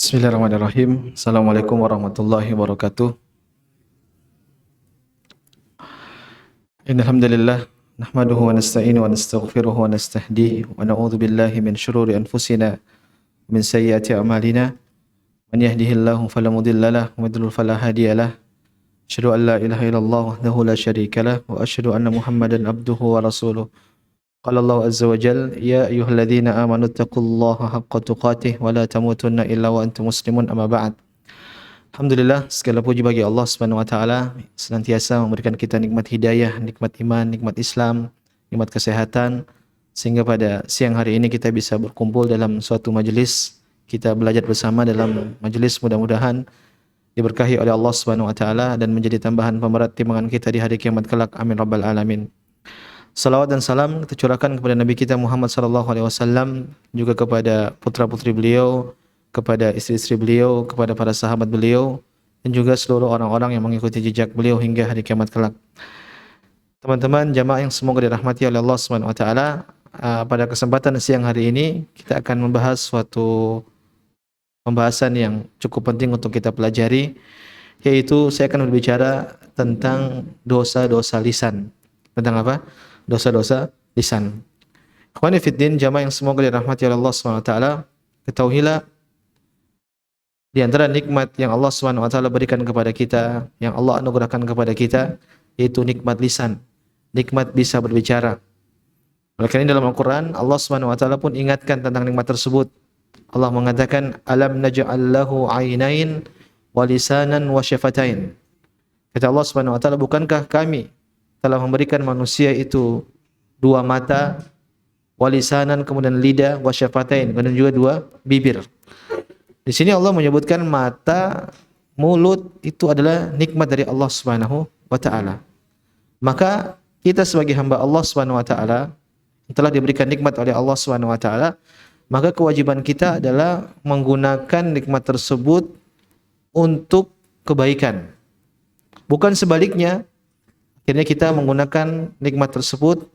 Bismillahirrahmanirrahim. Assalamualaikum warahmatullahi wabarakatuh. Innal hamdalillah nahmaduhu wa nasta'inu wa nastaghfiruhu wa nastahdihi wa na'udzu billahi min shururi anfusina wa min sayyiati a'malina. Man yahdihillahu fala mudilla lahu wa man yudlil fala hadiya lahu. Asyhadu an la ilaha illallah wahdahu la syarika lahu wa asyhadu anna Muhammadan abduhu wa rasuluh. Qala Allah azza wa jalla ya ayyuhalladzina amanu taqullaha haqqa tuqatih wa la tamutunna illa wa antum muslimun amma ba'd. Alhamdulillah, segala puji bagi Allah Subhanahu wa taala senantiasa memberikan kita nikmat hidayah, nikmat iman, nikmat Islam, nikmat kesehatan sehingga pada siang hari ini kita bisa berkumpul dalam suatu majelis, kita belajar bersama dalam majelis, mudah-mudahan diberkahi oleh Allah Subhanahu wa taala dan menjadi tambahan pemberat timbangan kita di hari kiamat kelak. Amin rabbal alamin. Salawat dan salam kita curahkan kepada Nabi kita Muhammad sallallahu alaihi wasallam, juga kepada putra-putri beliau, kepada istri-istri beliau, kepada para sahabat beliau, dan juga seluruh orang-orang yang mengikuti jejak beliau hingga hari kiamat kelak. Teman-teman jamaah yang semoga dirahmati oleh Allah Subhanahu wa taala, pada kesempatan siang hari ini kita akan membahas suatu pembahasan yang cukup penting untuk kita pelajari, yaitu saya akan berbicara tentang dosa-dosa lisan. Tentang apa? Dosa-dosa lisan. Ikhwani fiddin, jamaah yang semoga dirahmati oleh Allah Subhanahu wa taala, ketahuilah di antara nikmat yang Allah Subhanahu wa taala berikan kepada kita, yang Allah anugerahkan kepada kita, yaitu nikmat lisan, nikmat bisa berbicara. Oleh karena dalam Al-Qur'an Allah Subhanahu wa taala pun ingatkan tentang nikmat tersebut. Allah mengatakan alam naj'al lahu 'ainain wa lisanan wa syafatain. Kata Allah Subhanahu wa taala, bukankah kami telah memberikan manusia itu dua mata, wa lisanan, kemudian lidah, wa syafatain, kemudian juga dua bibir. Di sini Allah menyebutkan mata, mulut itu adalah nikmat dari Allah Subhanahu wa taala. Maka kita sebagai hamba Allah Subhanahu wa taala telah diberikan nikmat oleh Allah Subhanahu wa taala, maka kewajiban kita adalah menggunakan nikmat tersebut untuk kebaikan. Bukan sebaliknya, akhirnya kita menggunakan nikmat tersebut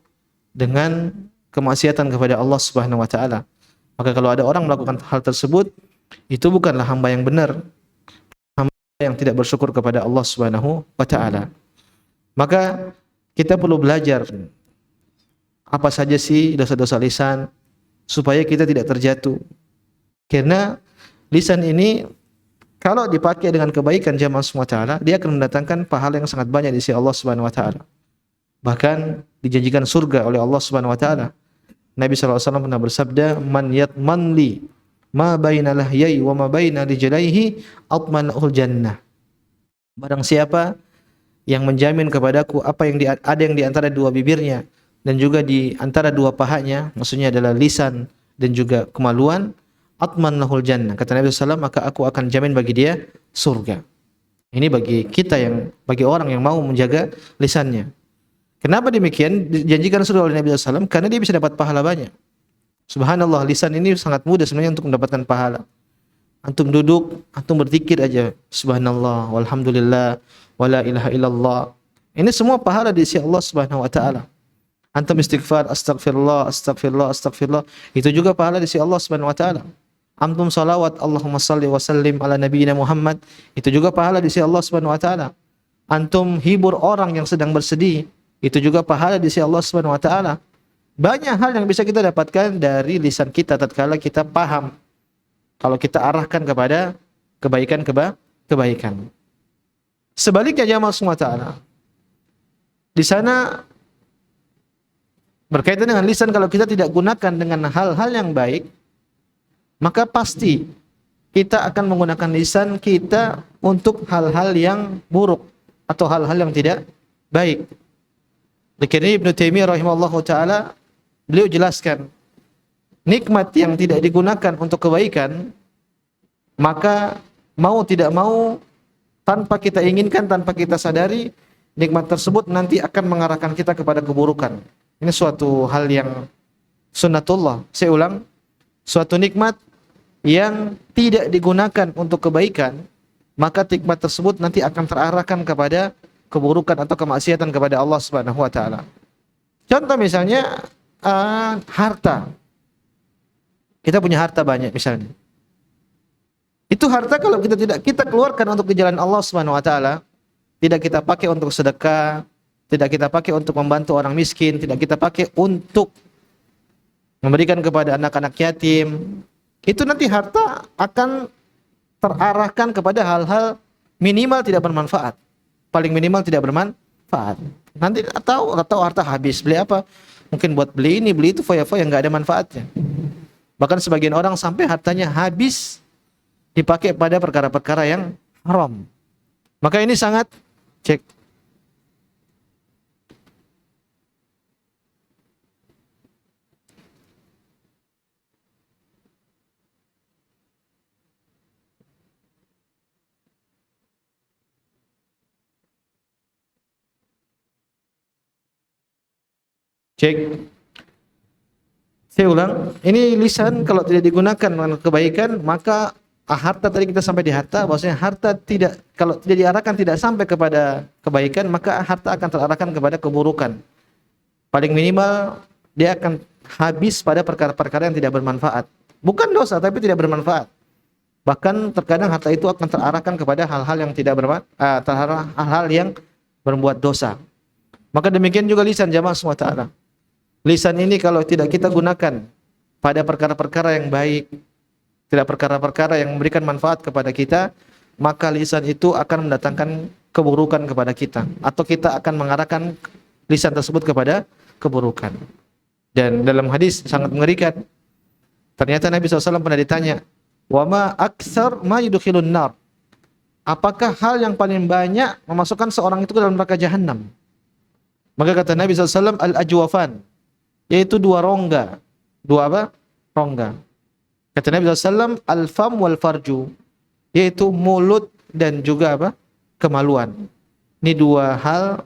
dengan kemaksiatan kepada Allah Subhanahu wa taala. Maka kalau ada orang melakukan hal tersebut, itu bukanlah hamba yang benar, hamba yang tidak bersyukur kepada Allah Subhanahu wa taala. Maka kita perlu belajar apa saja sih dosa-dosa lisan supaya kita tidak terjatuh. Karena lisan ini kalau dipakai dengan kebaikan jamaah semua taala, dia akan mendatangkan pahala yang sangat banyak di sisi Allah Subhanahu wa taala. Bahkan dijanjikan surga oleh Allah Subhanahu wa taala. Nabi sallallahu alaihi wasallam pernah bersabda, "Man yatman li ma baina lahyai wa ma baina rijlaihi atmanul jannah." Barang siapa yang menjamin kepadaku apa yang ada yang di antara dua bibirnya dan juga di antara dua pahanya, maksudnya adalah lisan dan juga kemaluan, atman lahul jannah, kata Nabi SAW, maka aku akan jamin bagi dia surga. Ini bagi kita bagi orang yang mau menjaga lisannya. Kenapa demikian? Dijanjikan surga oleh Nabi SAW karena dia bisa dapat pahala banyak. Subhanallah, lisan ini sangat mudah sebenarnya untuk mendapatkan pahala. Antum duduk, antum berzikir aja, subhanallah, walhamdulillah, wala ilaha illallah. Ini semua pahala di sisi Allah Subhanahu wa taala. Antum istighfar, astagfirullah, astagfirullah, astagfirullah, itu juga pahala di sisi Allah Subhanahu wa taala. Antum salawat, Allahumma salli wa sallim ala nabiyyina Muhammad, itu juga pahala di sisi Allah Subhanahu wa taala. Antum hibur orang yang sedang bersedih, itu juga pahala di sisi Allah Subhanahu wa taala. Banyak hal yang bisa kita dapatkan dari lisan kita tatkala kita paham, kalau kita arahkan kepada kebaikan. Sebaliknya jamaah semua taala, di sana berkaitan dengan lisan, kalau kita tidak gunakan dengan hal-hal yang baik, maka pasti kita akan menggunakan lisan kita untuk hal-hal yang buruk atau hal-hal yang tidak baik. Karena Ibnu Taimiyah rahimahullahu taala, beliau jelaskan nikmat yang tidak digunakan untuk kebaikan, maka mau tidak mau, tanpa kita inginkan, tanpa kita sadari, nikmat tersebut nanti akan mengarahkan kita kepada keburukan. Ini suatu hal yang sunnatullah. Saya ulang, suatu nikmat yang tidak digunakan untuk kebaikan, maka nikmat tersebut nanti akan terarahkan kepada keburukan atau kemaksiatan kepada Allah Subhanahu wa taala. Contoh misalnya harta. Kita punya harta banyak misalnya. Itu harta kalau kita tidak kita keluarkan untuk ke jalan Allah Subhanahu wa taala, tidak kita pakai untuk sedekah, tidak kita pakai untuk membantu orang miskin, tidak kita pakai untuk memberikan kepada anak-anak yatim, itu nanti harta akan terarahkan kepada hal-hal minimal tidak bermanfaat. Paling minimal tidak bermanfaat. Nanti atau harta habis, beli apa? Mungkin buat beli ini, beli itu, foya-foya yang enggak ada manfaatnya. Bahkan sebagian orang sampai hartanya habis dipakai pada perkara-perkara yang haram. Maka ini sangat cek. Cek. Saya ulang, ini lisan kalau tidak digunakan dengan kebaikan, maka harta tadi kita sampai di harta, bahwasanya harta tidak, kalau tidak diarahkan tidak sampai kepada kebaikan, maka harta akan terarahkan kepada keburukan. Paling minimal dia akan habis pada perkara-perkara yang tidak bermanfaat. Bukan dosa, tapi tidak bermanfaat. Bahkan terkadang harta itu akan terarahkan kepada hal-hal yang tidak bermanfaat, hal-hal yang berbuat dosa. Maka demikian juga lisan, jamaah semua ta'ala. Lisan ini kalau tidak kita gunakan pada perkara-perkara yang baik, tidak perkara-perkara yang memberikan manfaat kepada kita, maka lisan itu akan mendatangkan keburukan kepada kita, atau kita akan mengarahkan lisan tersebut kepada keburukan. Dan dalam hadis sangat mengerikan, ternyata Nabi SAW pernah ditanya, wa ma aktsar ma yudkhilun nar, apakah hal yang paling banyak memasukkan seorang itu ke dalam neraka jahanam? Maka kata Nabi SAW, al-ajwafan, yaitu dua rongga. Dua apa? Rongga. Kata Nabi SAW, al-fam wal farju, yaitu mulut dan juga apa? Kemaluan. Ini dua hal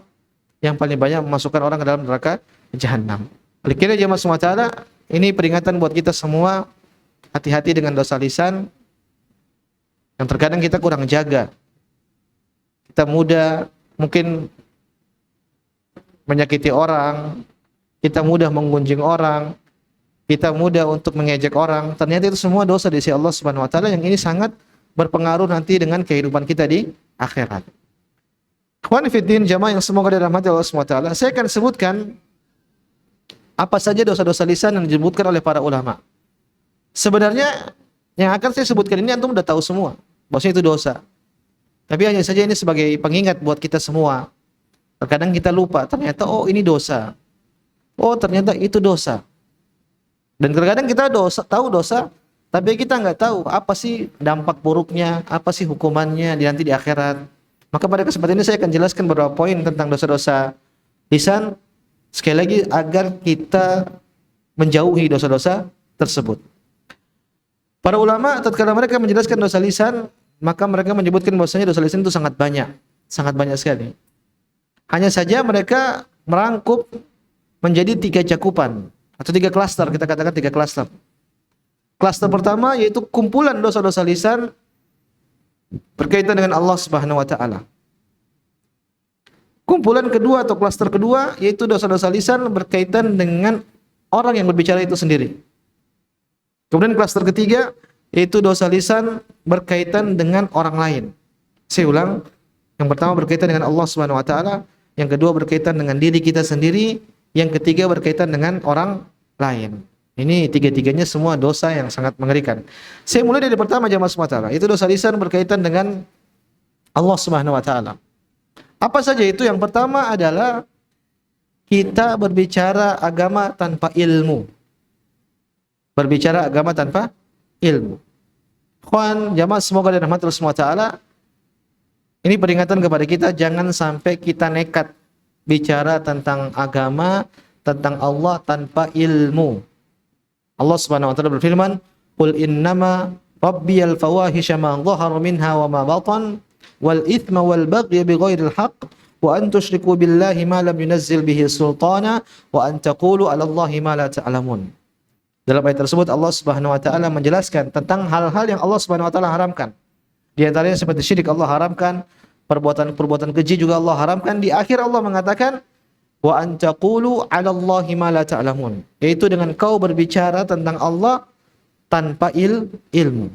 yang paling banyak memasukkan orang ke dalam neraka jahanam. Oleh karena jemaah semua ta'ala, ini peringatan buat kita semua, hati-hati dengan dosa lisan yang terkadang kita kurang jaga. Kita mudah mungkin menyakiti orang, kita mudah menggunjing orang, kita mudah untuk mengejek orang. Ternyata itu semua dosa di sisi Allah Subhanahu wa taala, yang ini sangat berpengaruh nanti dengan kehidupan kita di akhirat. Ikhwan fillah jamaah yang semoga dirahmati Allah Subhanahu wa taala, saya akan sebutkan apa saja dosa-dosa lisan yang disebutkan oleh para ulama. Sebenarnya yang akan saya sebutkan ini antum sudah tahu semua, bahwasanya itu dosa. Tapi hanya saja ini sebagai pengingat buat kita semua. Terkadang kita lupa, ternyata oh ini dosa. Oh ternyata itu dosa. Dan terkadang kita tahu dosa, tapi kita nggak tahu apa sih dampak buruknya, apa sih hukumannya nanti di akhirat. Maka pada kesempatan ini saya akan jelaskan beberapa poin tentang dosa-dosa lisan, sekali lagi agar kita menjauhi dosa-dosa tersebut. Para ulama tatkala mereka menjelaskan dosa lisan, maka mereka menyebutkan bahwasanya dosa lisan itu sangat banyak sekali. Hanya saja mereka merangkup menjadi 3 cakupan atau 3 klaster, kita katakan 3 klaster. Klaster pertama yaitu kumpulan dosa-dosa lisan berkaitan dengan Allah Subhanahu wa taala. Kumpulan kedua atau klaster kedua yaitu dosa-dosa lisan berkaitan dengan orang yang berbicara itu sendiri. Kemudian klaster ketiga yaitu dosa lisan berkaitan dengan orang lain. Saya ulang, yang pertama berkaitan dengan Allah Subhanahu wa taala, yang kedua berkaitan dengan diri kita sendiri, yang ketiga berkaitan dengan orang lain. Ini tiga-tiganya semua dosa yang sangat mengerikan. Saya mulai dari pertama jamaah semua ta'ala, itu dosa lisan berkaitan dengan Allah Subhanahu wa taala. Apa saja itu? Yang pertama adalah kita berbicara agama tanpa ilmu. Berbicara agama tanpa ilmu. Ikhwan, jamaah semoga dirahmati Allah Subhanahu wa taala, ini peringatan kepada kita, jangan sampai kita nekat bicara tentang agama, tentang Allah tanpa ilmu. Allah Subhanahu wa taala berfirman, "Qul innama rabbiyal fawahisha ma dhahara minha wa ma batan wal itsma wal baghy bighairil haqq wa an tusyriku billahi ma lam yunazzil bihi sultana wa an taqulu 'ala Allahi ma la ta'lamun." Dalam ayat tersebut Allah Subhanahu wa taala menjelaskan tentang hal-hal yang Allah Subhanahu wa taala haramkan. Di antaranya seperti syirik Allah haramkan, perbuatan-perbuatan keji juga Allah haramkan. Di akhir Allah mengatakan wa an taqulu 'ala Allahi ma la ta'lamun, yaitu dengan kau berbicara tentang Allah tanpa ilmu.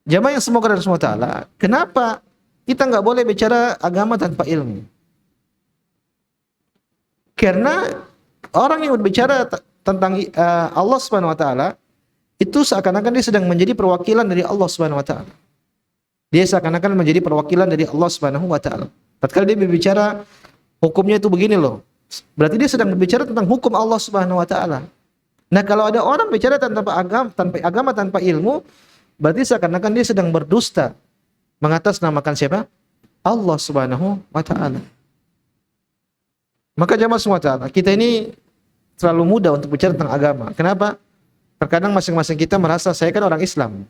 Jamaah yang semoga dari Allah Ta'ala, kenapa kita nggak boleh bicara agama tanpa ilmu? Karena orang yang berbicara tentang Allah Subhanahu Wa Ta'ala itu seakan-akan dia sedang menjadi perwakilan dari Allah Subhanahu Wa Ta'ala. Dia seakan-akan menjadi perwakilan dari Allah Subhanahu Wa Ta'ala. Tatkala dia berbicara hukumnya itu begini loh, berarti dia sedang berbicara tentang hukum Allah Subhanahu Wa Ta'ala. Nah, kalau ada orang bicara tanpa ilmu, berarti seakan-akan dia sedang berdusta mengatasnamakan siapa? Allah Subhanahu Wa Ta'ala. Maka jamaah semua ta'ala, kita ini terlalu mudah untuk bicara tentang agama. Kenapa? Terkadang masing-masing kita merasa saya kan orang Islam.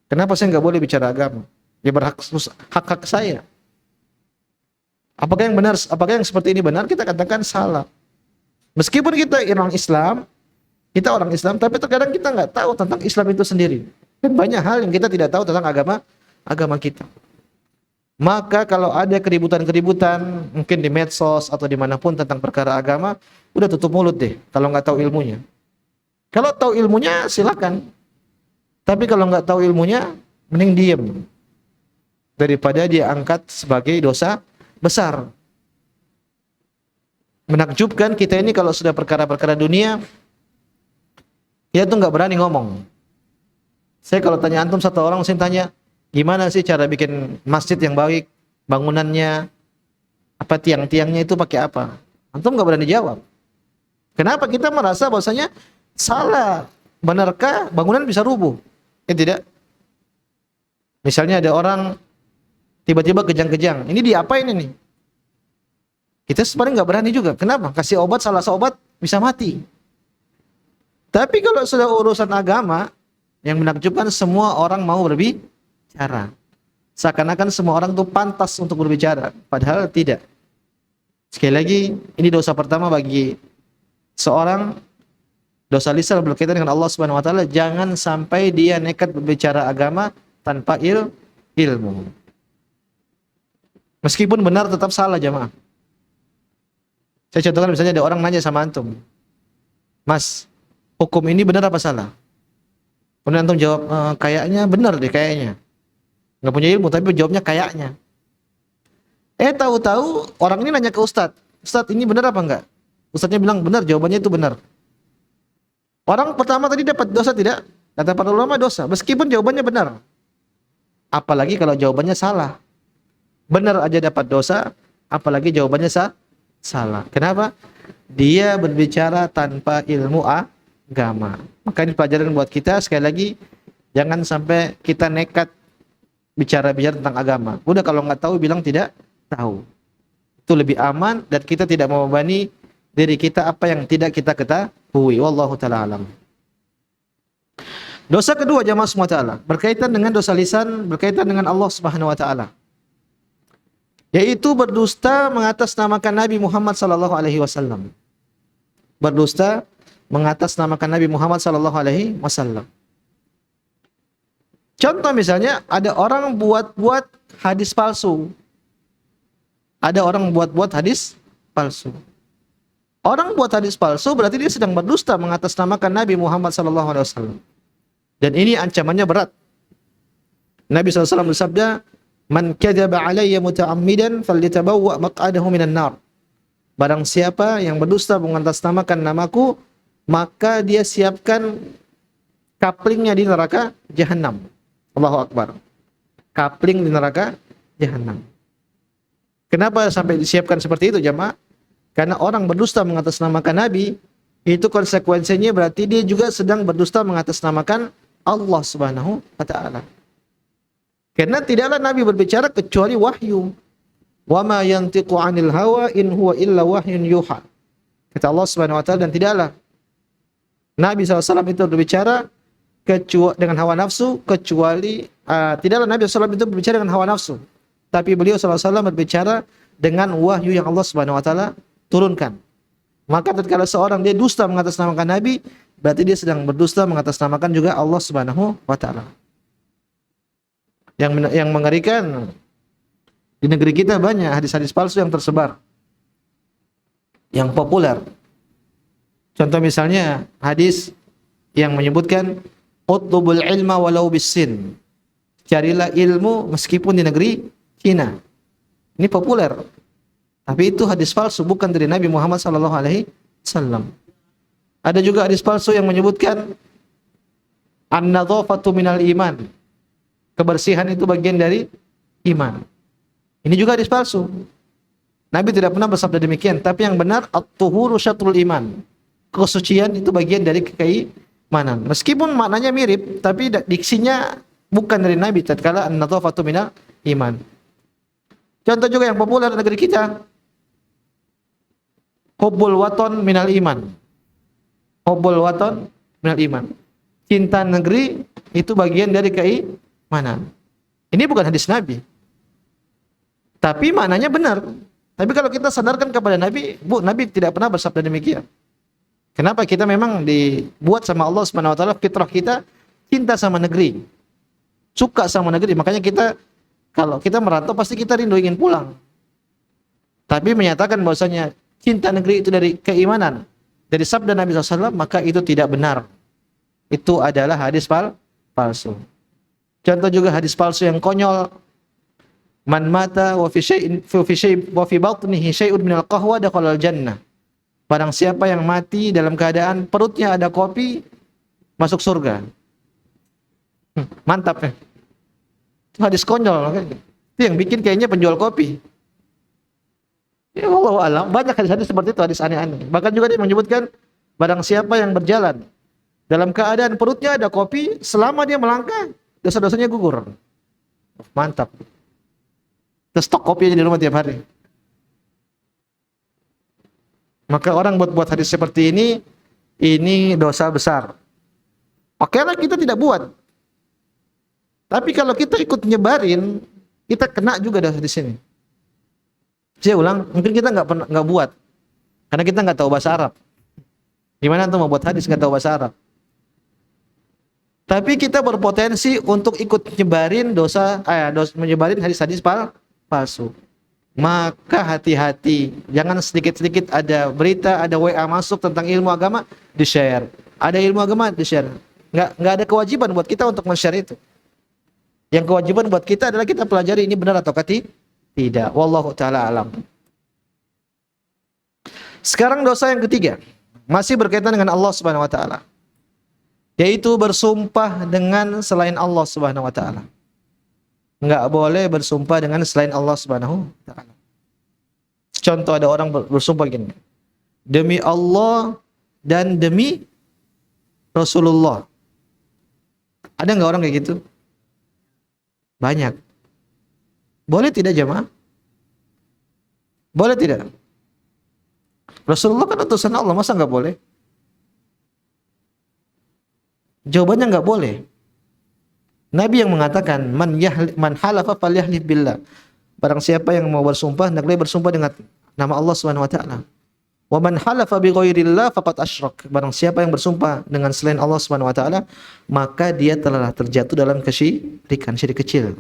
Kenapa saya nggak boleh bicara agama? Ya hak saya. Apakah yang benar? Apakah yang seperti ini benar? Kita katakan salah. Meskipun kita orang Islam, tapi terkadang kita nggak tahu tentang Islam itu sendiri. Dan banyak hal yang kita tidak tahu tentang agama kita. Maka kalau ada keributan-keributan, mungkin di medsos atau dimanapun tentang perkara agama, udah tutup mulut deh. Kalau nggak tahu ilmunya. Kalau tahu ilmunya silakan. Tapi kalau nggak tahu ilmunya, mending diem daripada dia angkat sebagai dosa besar. Menakjubkan kita ini kalau sudah perkara-perkara dunia, dia tuh nggak berani ngomong. Saya kalau tanya antum satu orang, saya tanya, gimana sih cara bikin masjid yang baik, bangunannya, apa tiang-tiangnya itu pakai apa? Antum nggak berani jawab. Kenapa? Kita merasa bahwasanya salah. Benarkah bangunan bisa rubuh? Tidak. Misalnya ada orang tiba-tiba kejang-kejang. Ini diapain ini? Kita sebenarnya nggak berani juga. Kenapa? Kasih obat, salah obat bisa mati. Tapi kalau sudah urusan agama, yang menakjubkan semua orang mau berbicara. Seakan-akan semua orang itu pantas untuk berbicara. Padahal tidak. Sekali lagi, ini dosa pertama bagi seorang, dosa lisan berkaitan dengan Allah Subhanahu Wa Taala. Jangan sampai dia nekat berbicara agama tanpa ilmu. Meskipun benar tetap salah jamaah. Saya contohkan misalnya ada orang nanya sama antum, Mas, hukum ini benar apa salah? Kemudian antum jawab, kayaknya benar deh kayaknya. Nggak punya ilmu tapi jawabnya kayaknya. Tahu-tahu orang ini nanya ke Ustadz, Ustadz ini benar apa enggak? Ustadznya bilang benar, jawabannya itu benar. Orang pertama tadi dapat dosa tidak? Kata para ulama dosa, meskipun jawabannya benar. Apalagi kalau jawabannya salah. Benar aja dapat dosa, apalagi jawabannya salah. Kenapa? Dia berbicara tanpa ilmu agama. Maka ini pelajaran buat kita, sekali lagi jangan sampai kita nekat bicara-bicara tentang agama. Udah kalau nggak tahu bilang tidak tahu. Itu lebih aman dan kita tidak membebani diri kita apa yang tidak kita ketahui. Wallahu taala alam. Dosa kedua jamaah semua taala berkaitan dengan dosa lisan, berkaitan dengan Allah Subhanahu wa taala. Yaitu berdusta mengatasnamakan Nabi Muhammad sallallahu alaihi wasallam. Berdusta mengatasnamakan Nabi Muhammad sallallahu alaihi wasallam. Contoh misalnya ada orang buat hadis palsu. Ada orang buat hadis palsu. Orang buat hadis palsu berarti dia sedang berdusta mengatasnamakan Nabi Muhammad sallallahu alaihi wasallam. Dan ini ancamannya berat. Nabi SAW bersabda, "Man kadzaba alayya muta'ammidan falyatabawwa maq'adahu minan nar." Barang siapa yang berdusta mengatasnamakan namaku, maka dia siapkan kaplingnya di neraka jahanam. Allahu Akbar. Kapling di neraka jahanam. Kenapa sampai disiapkan seperti itu jamaah? Karena orang berdusta mengatasnamakan Nabi, itu konsekuensinya berarti dia juga sedang berdusta mengatasnamakan Allah Subhanahu wa taala. Karena tidaklah Nabi berbicara kecuali wahyu. Wa ma yantiqu 'anil hawa in huwa illa wahyun yuha. Kata Allah Subhanahu wa taala, dan tidaklah Nabi SAW itu berbicara kecuali dengan hawa nafsu, kecuali tidaklah Nabi SAW itu berbicara dengan hawa nafsu, tapi beliau SAW berbicara dengan wahyu yang Allah Subhanahu wa taala turunkan. Maka tatkala seorang dia dusta mengatasnamakan Nabi, berarti dia sedang berdusta mengatasnamakan juga Allah Subhanahu wa taala. Yang mengerikan, di negeri kita banyak hadis-hadis palsu yang tersebar, yang populer. Contoh misalnya hadis yang menyebutkan utlubul ilma walau bisin. Carilah ilmu meskipun di negeri Cina. Ini populer. Tapi itu hadis palsu, bukan dari Nabi Muhammad SAW. Ada juga hadis palsu yang menyebutkan an-nadhafatu minal iman. Kebersihan itu bagian dari iman. Ini juga hadis palsu. Nabi tidak pernah bersabda demikian, tapi yang benar at-tuhuru syatrul iman. Kesucian itu bagian dari keimanan. Meskipun maknanya mirip, tapi diksinya bukan dari Nabi tatkala an-nadhafatu minal iman. Contoh juga yang populer di negeri kita, hubbul waton minal iman. Hubbul waton minal iman. Cinta negeri itu bagian dari keimanan. Ini bukan hadis Nabi. Tapi maknanya benar. Tapi kalau kita sandarkan kepada Nabi, Nabi tidak pernah bersabda demikian. Kenapa? Kita memang dibuat sama Allah Subhanahu wa taala, fitrah kita cinta sama negeri. Suka sama negeri. Makanya kita kalau kita merantau pasti kita rindu ingin pulang. Tapi menyatakan bahwasanya cinta negeri itu dari keimanan, dari sabda Nabi SAW, maka itu tidak benar. Itu adalah hadis palsu. Contoh juga hadis palsu yang konyol. Man mata wa fi batnihi syai'un minal qahwa dakhala al-jannah. Barang siapa yang mati dalam keadaan perutnya ada kopi, masuk surga. Mantap ya. Itu hadis konyol kan. Itu yang bikin kayaknya penjual kopi. Ya Allah alam, banyak hadis-hadis seperti itu, hadis aneh-aneh. Bahkan juga dia menyebutkan barang siapa yang berjalan dalam keadaan perutnya ada kopi, selama dia melangkah, dosa-dosanya gugur. Mantap. Terus stok kopi aja di rumah tiap hari. Maka orang buat hadis seperti ini dosa besar. Oke lah, kita tidak buat. Tapi kalau kita ikut nyebarin, kita kena juga dosa di sini. Saya ulang, mungkin kita nggak buat, karena kita nggak tahu bahasa Arab. Gimana tuh mau buat hadis nggak tahu bahasa Arab? Tapi kita berpotensi untuk ikut nyebarin menyebarin hadis-hadis palsu. Maka hati-hati, jangan sedikit-sedikit ada berita, ada WA masuk tentang ilmu agama, di-share. Ada ilmu agama, di-share. Nggak ada kewajiban buat kita untuk men-share itu. Yang kewajiban buat kita adalah kita pelajari ini benar atau tidak. Wallahu ta'ala alam. Sekarang dosa yang ketiga, masih berkaitan dengan Allah Subhanahu wa taala. Yaitu bersumpah dengan selain Allah Subhanahu wa taala. Enggak boleh bersumpah dengan selain Allah Subhanahu wa taala. Contoh, ada orang bersumpah gini. Demi Allah dan demi Rasulullah. Ada enggak orang kayak gitu? Banyak. Boleh tidak jemaah? Boleh tidak? Rasulullah kan utusan Allah, masa enggak boleh? Jawabannya enggak boleh. Nabi yang mengatakan man halafa falyahlif billah. Barang siapa yang mau bersumpah, hendaklah bersumpah dengan nama Allah Subhanahu wa taala. Wa man halafa bi ghairillah faqad asyrak. Barang siapa yang bersumpah dengan selain Allah Subhanahu wa taala, maka dia telah terjatuh dalam kesyirikan, syirik kecil.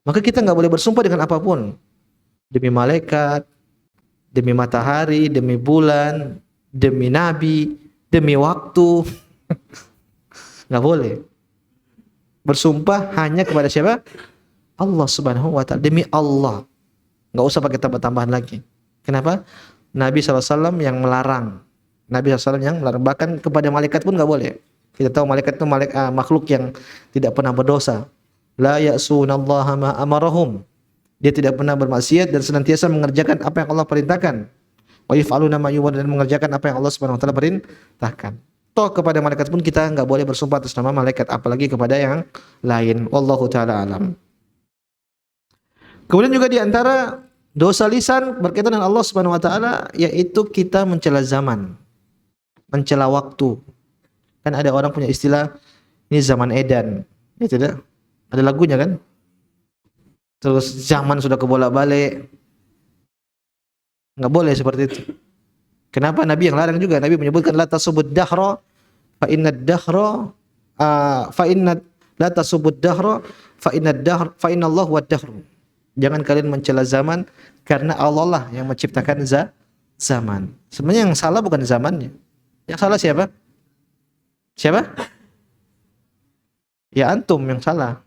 Maka kita enggak boleh bersumpah dengan apapun. Demi malaikat, demi matahari, demi bulan, demi nabi, demi waktu. Enggak boleh. Bersumpah hanya kepada siapa? Allah Subhanahu wa taala, demi Allah. Enggak usah pakai tambah-tambahan lagi. Kenapa? Nabi SAW yang melarang. Nabi SAW yang melarang. Bahkan kepada malaikat pun enggak boleh. Kita tahu malaikat itu makhluk yang tidak pernah berdosa. La ya'sunallaha ma amarahum. Dia tidak pernah bermaksiat dan senantiasa mengerjakan apa yang Allah perintahkan. Wa yaf'aluna ma yu'mar, dan mengerjakan apa yang Allah Subhanahu wa taala perintahkan. Toh kepada malaikat pun kita enggak boleh bersumpah atas nama malaikat, apalagi kepada yang lain. Wallahu taala alam. Kemudian juga di antara dosa lisan berkaitan dengan Allah Subhanahu wa taala, yaitu kita mencela zaman, mencela waktu. Kan ada orang punya istilah, ini zaman edan. Ya tidak? Ada lagunya kan? Terus zaman sudah kebolak-balik. Enggak boleh seperti itu. Kenapa? Nabi yang larang juga. Nabi menyebutkan la tasubud dahra fa inna dahra la tasubud dahra fa inna Allah wa dahr. Jangan kalian mencela zaman, karena Allah lah yang menciptakan zaman. Sebenarnya yang salah bukan zamannya. Yang salah siapa? Siapa? Ya antum yang salah.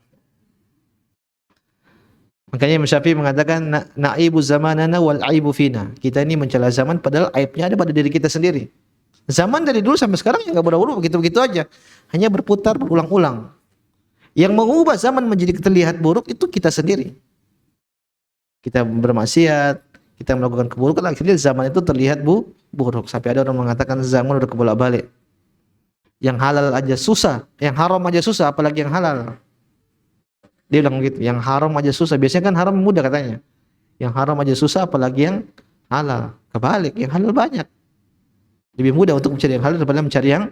Makanya Imam Syafi'i mengatakan na'ibu zamanana wal aibu fina. Kita ini mencela zaman padahal aibnya ada pada diri kita sendiri. Zaman dari dulu sampai sekarang ya enggak berubah, begitu-begitu aja. Hanya berputar berulang-ulang. Yang mengubah zaman menjadi terlihat buruk itu kita sendiri. Kita bermaksiat, kita melakukan keburukan, akhirnya zaman itu terlihat buruk. Sampai ada orang mengatakan zaman udah kebolak-balik. Yang halal aja susah, yang haram aja susah, apalagi yang halal. Dia bilang gitu, yang haram aja susah. Biasanya kan haram mudah katanya. Yang haram aja susah, apalagi yang halal. Kebalik, yang halal banyak. Lebih mudah untuk mencari yang halal daripada mencari yang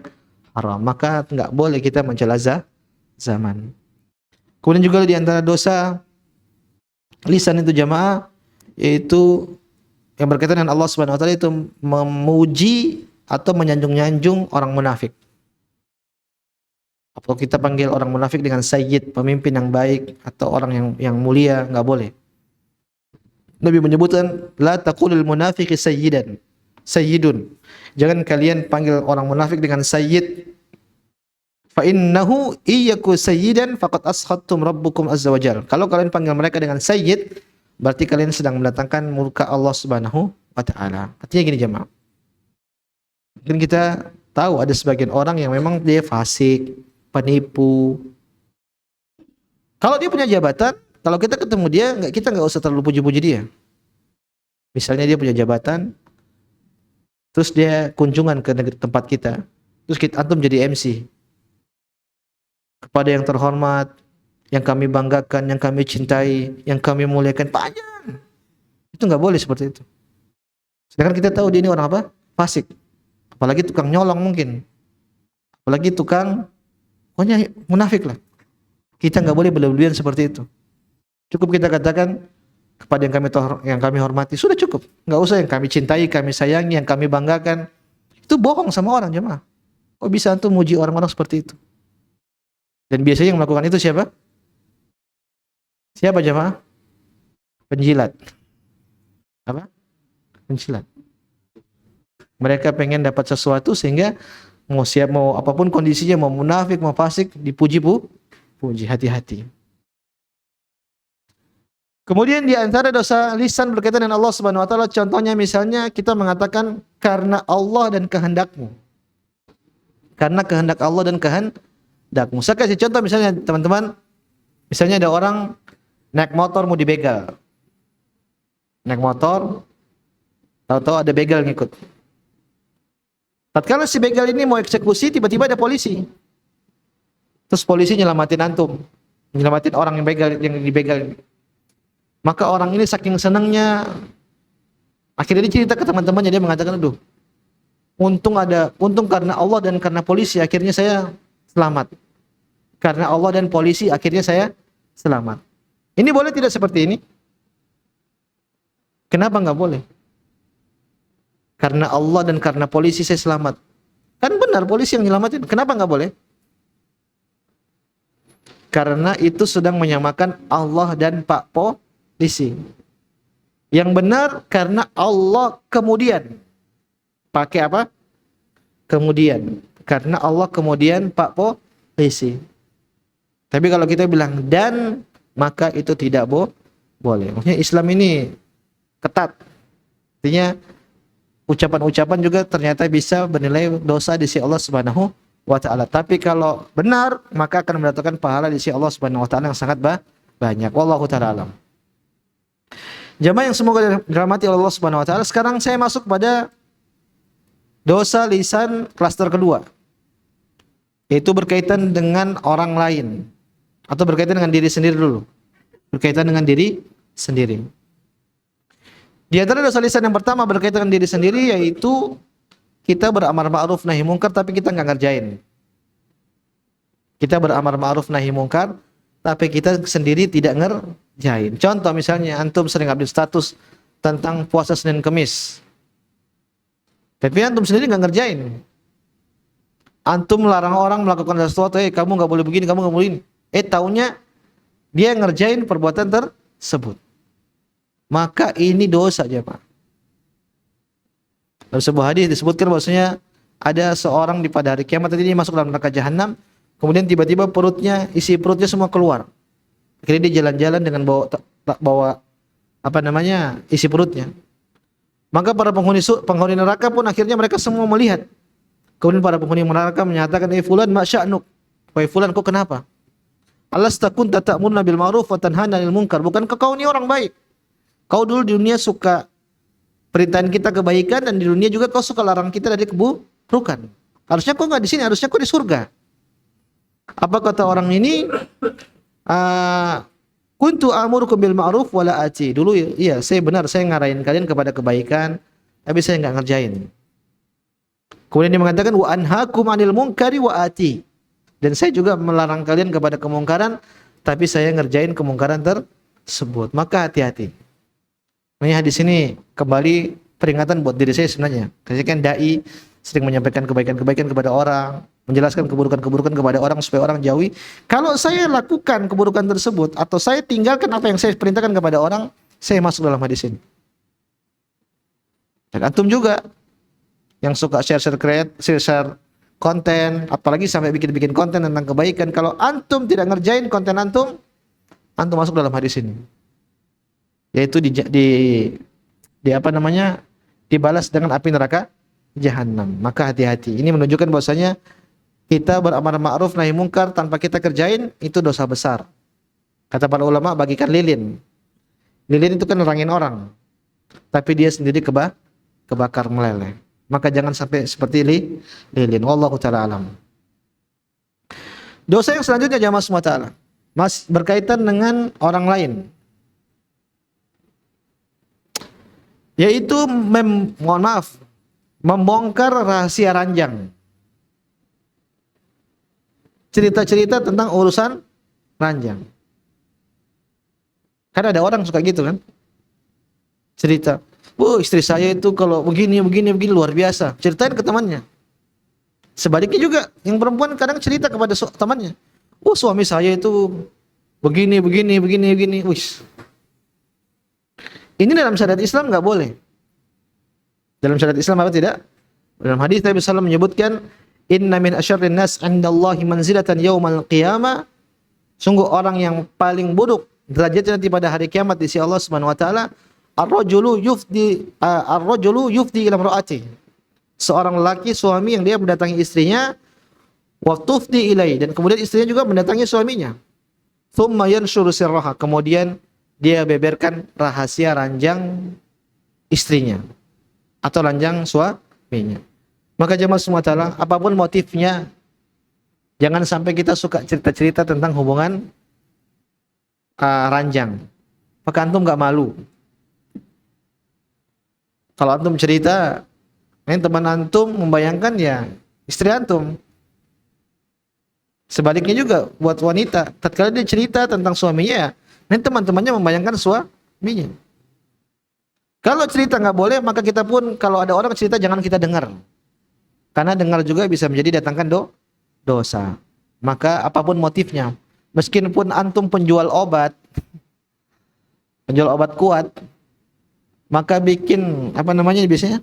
haram. Maka enggak boleh kita mencela zaman. Kemudian juga di antara dosa lisan itu jamaah, yaitu yang berkaitan dengan Allah Subhanahu wa taala, itu memuji atau menyanjung-nyanjung orang munafik. Atau kita panggil orang munafik dengan sayyid, pemimpin yang baik, atau orang yang mulia, enggak boleh. Nabi menyebutkan la taqulul munafiqi sayyidun. Jangan kalian panggil orang munafik dengan sayyid. Fa innahu iyyaku sayyidan faqad askhattum rabbukum azza wajalla. Kalau kalian panggil mereka dengan sayyid, berarti kalian sedang mendatangkan murka Allah Subhanahu wa taala. Artinya gini jemaah. Mungkin kita tahu ada sebagian orang yang memang dia fasik, penipu. Kalau dia punya jabatan, kalau kita ketemu dia, kita nggak usah terlalu puji-puji dia. Misalnya dia punya jabatan, terus dia kunjungan ke tempat kita, terus antum jadi MC. Kepada yang terhormat, yang kami banggakan, yang kami cintai, yang kami muliakan, panjang. Itu nggak boleh seperti itu. Sedangkan kita tahu dia ini orang apa? Fasik. Apalagi tukang nyolong mungkin. Apalagi tukang, pokoknya munafik lah. Kita nggak boleh berlebihan seperti itu. Cukup kita katakan kepada yang kami hormati, sudah cukup. Nggak usah yang kami cintai, kami sayangi, yang kami banggakan. Itu bohong sama orang jemaah. Kok bisa antum muji orang-orang seperti itu? Dan biasanya yang melakukan itu siapa? Siapa jemaah? Penjilat. Apa? Penjilat. Mereka pengen dapat sesuatu sehingga mau apapun kondisinya, mau munafik, mau fasik, dipuji puji, hati-hati. Kemudian di antara dosa lisan berkaitan dengan Allah Subhanahu wa taala, contohnya misalnya kita mengatakan karena Allah dan kehendakmu. Karena kehendak Allah dan kehendakmu. Saya kasih contoh misalnya teman-teman, misalnya ada orang naik motor mau dibegal. Naik motor, tahu-tahu ada begal ngikut. Tatkala si begal ini mau eksekusi, tiba-tiba ada polisi. Terus polisi nyelamatin antum, nyelamatin orang yang dibegal. Maka orang ini saking senangnya, akhirnya dia cerita ke teman-temannya, dia mengatakan, aduh, untung karena Allah dan karena polisi, akhirnya saya selamat. Karena Allah dan polisi, akhirnya saya selamat. Ini boleh tidak seperti ini? Kenapa nggak boleh? Karena Allah dan karena polisi saya selamat. Kan benar polisi yang nyelamatin. Kenapa nggak boleh? Karena itu sedang menyamakan Allah dan Pak polisi. Yang benar karena Allah kemudian. Pakai apa? Kemudian. Karena Allah kemudian Pak polisi. Tapi kalau kita bilang dan, maka itu tidak boleh. Maksudnya Islam ini ketat. Artinya ucapan-ucapan juga ternyata bisa bernilai dosa di sisi Allah Subhanahu wa taala. Tapi kalau benar, maka akan mendatangkan pahala di sisi Allah Subhanahu wa taala yang sangat banyak. Wallahu taala alam. Jamaah yang semoga dirahmati Allah Subhanahu wa taala, sekarang saya masuk pada dosa lisan klaster kedua. Yaitu berkaitan dengan orang lain atau berkaitan dengan diri sendiri dulu. Berkaitan dengan diri sendiri. Di antara dosa lisan yang pertama berkaitan dengan diri sendiri, yaitu kita beramar ma'ruf nahi mungkar tapi kita nggak ngerjain. Kita beramar ma'ruf nahi mungkar tapi kita sendiri tidak ngerjain. Contoh misalnya antum sering update status tentang puasa Senin Kemis, tapi antum sendiri nggak ngerjain. Antum melarang orang melakukan sesuatu, kamu nggak boleh begini, kamu nggak boleh ini. Taunya dia ngerjain perbuatan tersebut. Maka ini dosa aja Pak. Dalam sebuah hadis disebutkan bahwasanya ada seorang di pada hari kiamat, tadi dia masuk dalam neraka jahanam, kemudian tiba-tiba isi perutnya semua keluar. Akhirnya dia jalan-jalan dengan bawa isi perutnya. Maka para penghuni neraka pun akhirnya mereka semua melihat. Kemudian para penghuni neraka menyatakan, fulan ma sya'nuk? Wahai fulan, kau kenapa? Alasta kunta ta'muruna bil ma'ruf wa tanhana 'anil munkar? Bukankah kau ini orang baik? Kau dulu di dunia suka perintahan kita kebaikan, dan di dunia juga kau suka larang kita dari keburukan. Harusnya kau enggak di sini, harusnya kau di surga. Apa kata orang ini? Kuntu amurukum bil ma'ruf wala ati. Dulu iya, saya benar, saya ngarahin kalian kepada kebaikan, tapi saya enggak ngerjain. Kemudian dia mengatakan wa anhaakum 'anil munkari wa ati. Dan saya juga melarang kalian kepada kemungkaran, tapi saya ngerjain kemungkaran tersebut. Maka hati-hati. Nah, di sini kembali peringatan buat diri saya sebenarnya. Saya kan dai, sering menyampaikan kebaikan-kebaikan kepada orang, menjelaskan keburukan-keburukan kepada orang supaya orang jauhi. Kalau saya lakukan keburukan tersebut atau saya tinggalkan apa yang saya perintahkan kepada orang, saya masuk dalam hadis ini. Dan antum juga yang suka share konten, apalagi sampai bikin konten tentang kebaikan, kalau antum tidak ngerjain konten antum masuk dalam hadis ini. Yaitu dibalas dengan api neraka Jahannam. Maka hati-hati. Ini menunjukkan bahwasanya kita beramar ma'ruf nahi munkar tanpa kita kerjain itu dosa besar. Kata para ulama, bagikan lilin. Lilin itu kan nerangin orang, tapi dia sendiri kebakar meleleh. Maka jangan sampai seperti lilin. Wallahu ta'ala alam. Dosa yang selanjutnya jamaah semua ta'ala, berkaitan dengan orang lain, yaitu membongkar rahasia ranjang. Cerita-cerita tentang urusan ranjang. Kan ada orang suka gitu kan? Cerita, istri saya itu kalau begini luar biasa. Ceritain ke temannya. Sebaliknya juga, yang perempuan kadang cerita kepada temannya. Suami saya itu begini. Wis. Ini dalam syariat Islam nggak boleh. Dalam syariat Islam apa tidak? Dalam hadis Nabi SAW menyebutkan, inna min asyarrin nas 'indallahi manzilatan yaumal qiyamah. Sungguh orang yang paling buruk derajatnya nanti pada hari kiamat di sisi Allah Subhanahu wa taala, ar-rajulu yufdi ila imraati. Seorang laki suami yang dia mendatangi istrinya, wa tufdi ilai, dan kemudian istrinya juga mendatangi suaminya. Tsumma yanshuru sirraha, kemudian dia beberkan rahasia ranjang istrinya atau ranjang suaminya. Maka jemaah semua taala, apapun motifnya, jangan sampai kita suka cerita-cerita tentang hubungan ranjang. Maka antum enggak malu kalau antum cerita, teman antum membayangkan ya istri antum. Sebaliknya juga buat wanita, tatkala dia cerita tentang suaminya, teman-temannya membayangkan suaminya. Kalau cerita nggak boleh, maka kita pun kalau ada orang cerita jangan kita dengar, karena dengar juga bisa menjadi datangkan dosa. Maka apapun motifnya, meskipun antum penjual obat kuat, maka bikin biasanya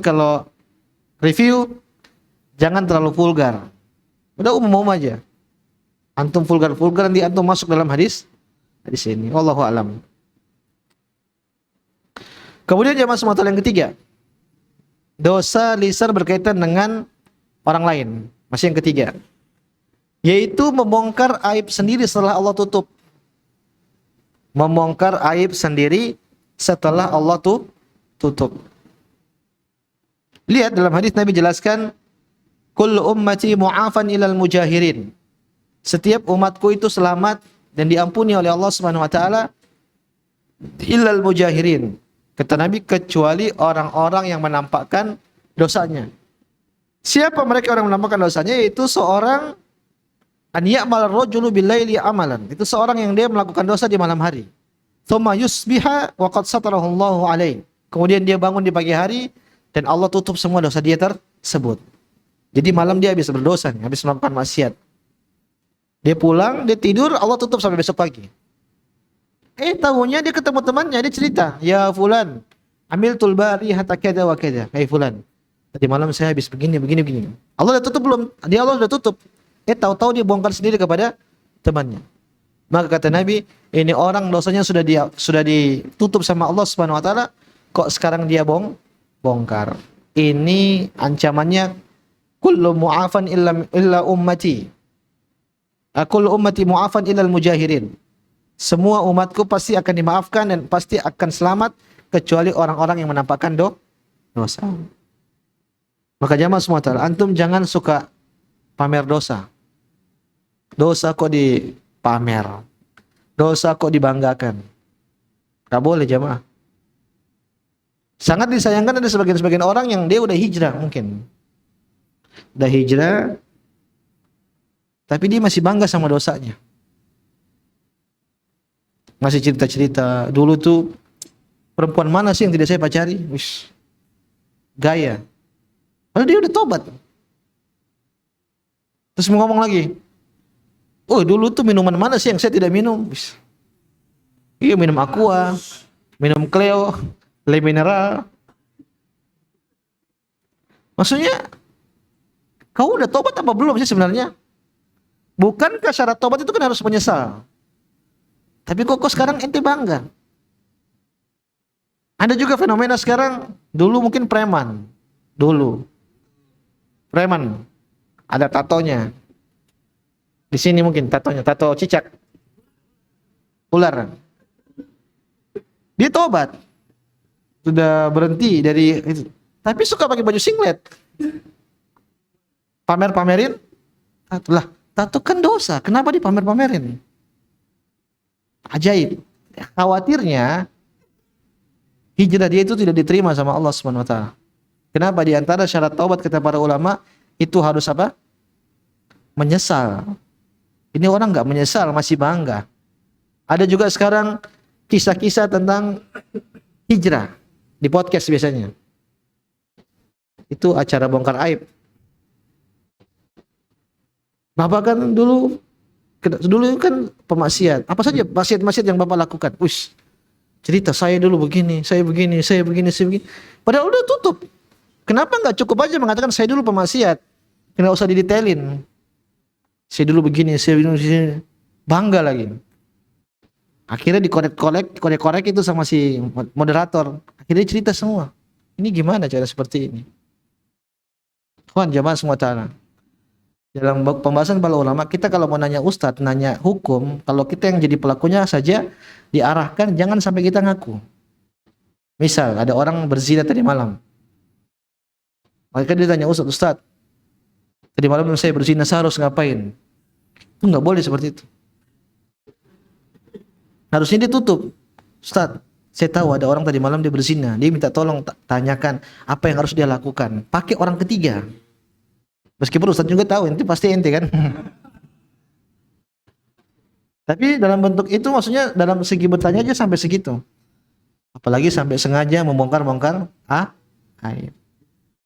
kalau review jangan terlalu vulgar, udah umum aja. Antum vulgar nanti antum masuk dalam hadis ini. Wallahu alam. Kemudian jamaah semua yang ketiga, dosa lisan berkaitan dengan orang lain, masih yang ketiga, yaitu membongkar aib sendiri setelah Allah tutup. Membongkar aib sendiri setelah Allah tutup. Lihat dalam hadis Nabi jelaskan, kullu ummati mu'afan ilal mujahirin. Setiap umatku itu selamat dan diampuni oleh Allah Subhanahu wa taala illal mujahirin. Kata Nabi, kecuali orang-orang yang menampakkan dosanya. Siapa mereka orang yang menampakkan dosanya? Yaitu seorang an ya'mal ar-rajulu bil-laili amalan. Itu seorang yang dia melakukan dosa di malam hari. Tsumma yusbiha wa qad satarahu Allahu alaihi. Kemudian dia bangun di pagi hari dan Allah tutup semua dosa dia tersebut. Jadi malam dia habis berdosa, habis melakukan maksiat. Dia pulang, dia tidur, Allah tutup sampai besok pagi. Tahunya dia ketemu temannya, dia cerita, "Ya fulan, amiltul bari hatta kada wa kada." "Hai fulan, tadi malam saya habis begini. Allah udah tutup belum?" Allah sudah tutup. Tahu-tahu dia bongkar sendiri kepada temannya. Maka kata Nabi, ini orang dosanya sudah ditutup sama Allah Subhanahu wa taala, kok sekarang dia bongkar. Ini ancamannya, kullu mu'afan illa ummati. Kullu ummati mu'afan illa al-mujahirin. Semua umatku pasti akan dimaafkan dan pasti akan selamat kecuali orang-orang yang menampakkan dosa. Maka jamaah semua taala, antum jangan suka pamer dosa. Dosa kok dipamer. Dosa kok dibanggakan. Gak boleh jamaah. Sangat disayangkan ada sebagian orang yang dia udah hijrah mungkin. Udah hijrah, tapi dia masih bangga sama dosanya. Masih cerita-cerita, dulu tuh perempuan mana sih yang tidak saya pacari? Wish, gaya. Padahal dia udah tobat. Terus mau ngomong lagi, oh dulu tuh minuman mana sih yang saya tidak minum? Wish. Iya minum Aqua, minum Cleo, Le Mineral. Maksudnya, kau udah tobat apa belum sih sebenarnya? Bukankah syarat tobat itu kan harus menyesal? Tapi kok sekarang ente bangga? Ada juga fenomena sekarang, dulu mungkin preman. Dulu. Preman. Ada tatonya. Di sini mungkin tatonya, tato cicak. Ular. Dia tobat. Sudah berhenti dari itu. Tapi suka pakai baju singlet. Pamer-pamerin. Lah, tato kan dosa. Kenapa dipamer-pamerin? Ajaib. Khawatirnya hijrah dia itu tidak diterima sama Allah Subhanahu wa taala. Kenapa? Di antara syarat taubat kata para ulama itu harus apa? Menyesal. Ini orang enggak menyesal, masih bangga. Ada juga sekarang kisah-kisah tentang hijrah di podcast biasanya. Itu acara bongkar aib. Bapak kan dulu kan pemaksiat. Apa saja maksiat-maksiat yang Bapak lakukan? Ush, cerita saya dulu begini, saya begini. Padahal udah tutup. Kenapa nggak cukup aja mengatakan saya dulu pemaksiat? Nggak usah didetailin. Saya dulu begini, saya begini. Bangga lagi. Akhirnya dikorek-korek itu sama si moderator. Akhirnya cerita semua. Ini gimana cara seperti ini? Tuhan jamaah semua taala. Dalam pembahasan para ulama, kita kalau mau nanya ustadz, nanya hukum, kalau kita yang jadi pelakunya saja diarahkan, jangan sampai kita ngaku. Misal ada orang berzina tadi malam, maka dia tanya ustadz, tadi malam saya berzina, saya harus ngapain? Itu nggak boleh seperti itu. Harusnya dia tutup. Ustadz, saya tahu ada orang tadi malam dia berzina, dia minta tolong tanyakan apa yang harus dia lakukan. Pakai orang ketiga. Meskipun Ustadz juga tahu, itu pasti ente kan. Tapi dalam bentuk itu maksudnya dalam segi bertanya aja sampai segitu. Apalagi sampai sengaja membongkar-bongkar aib.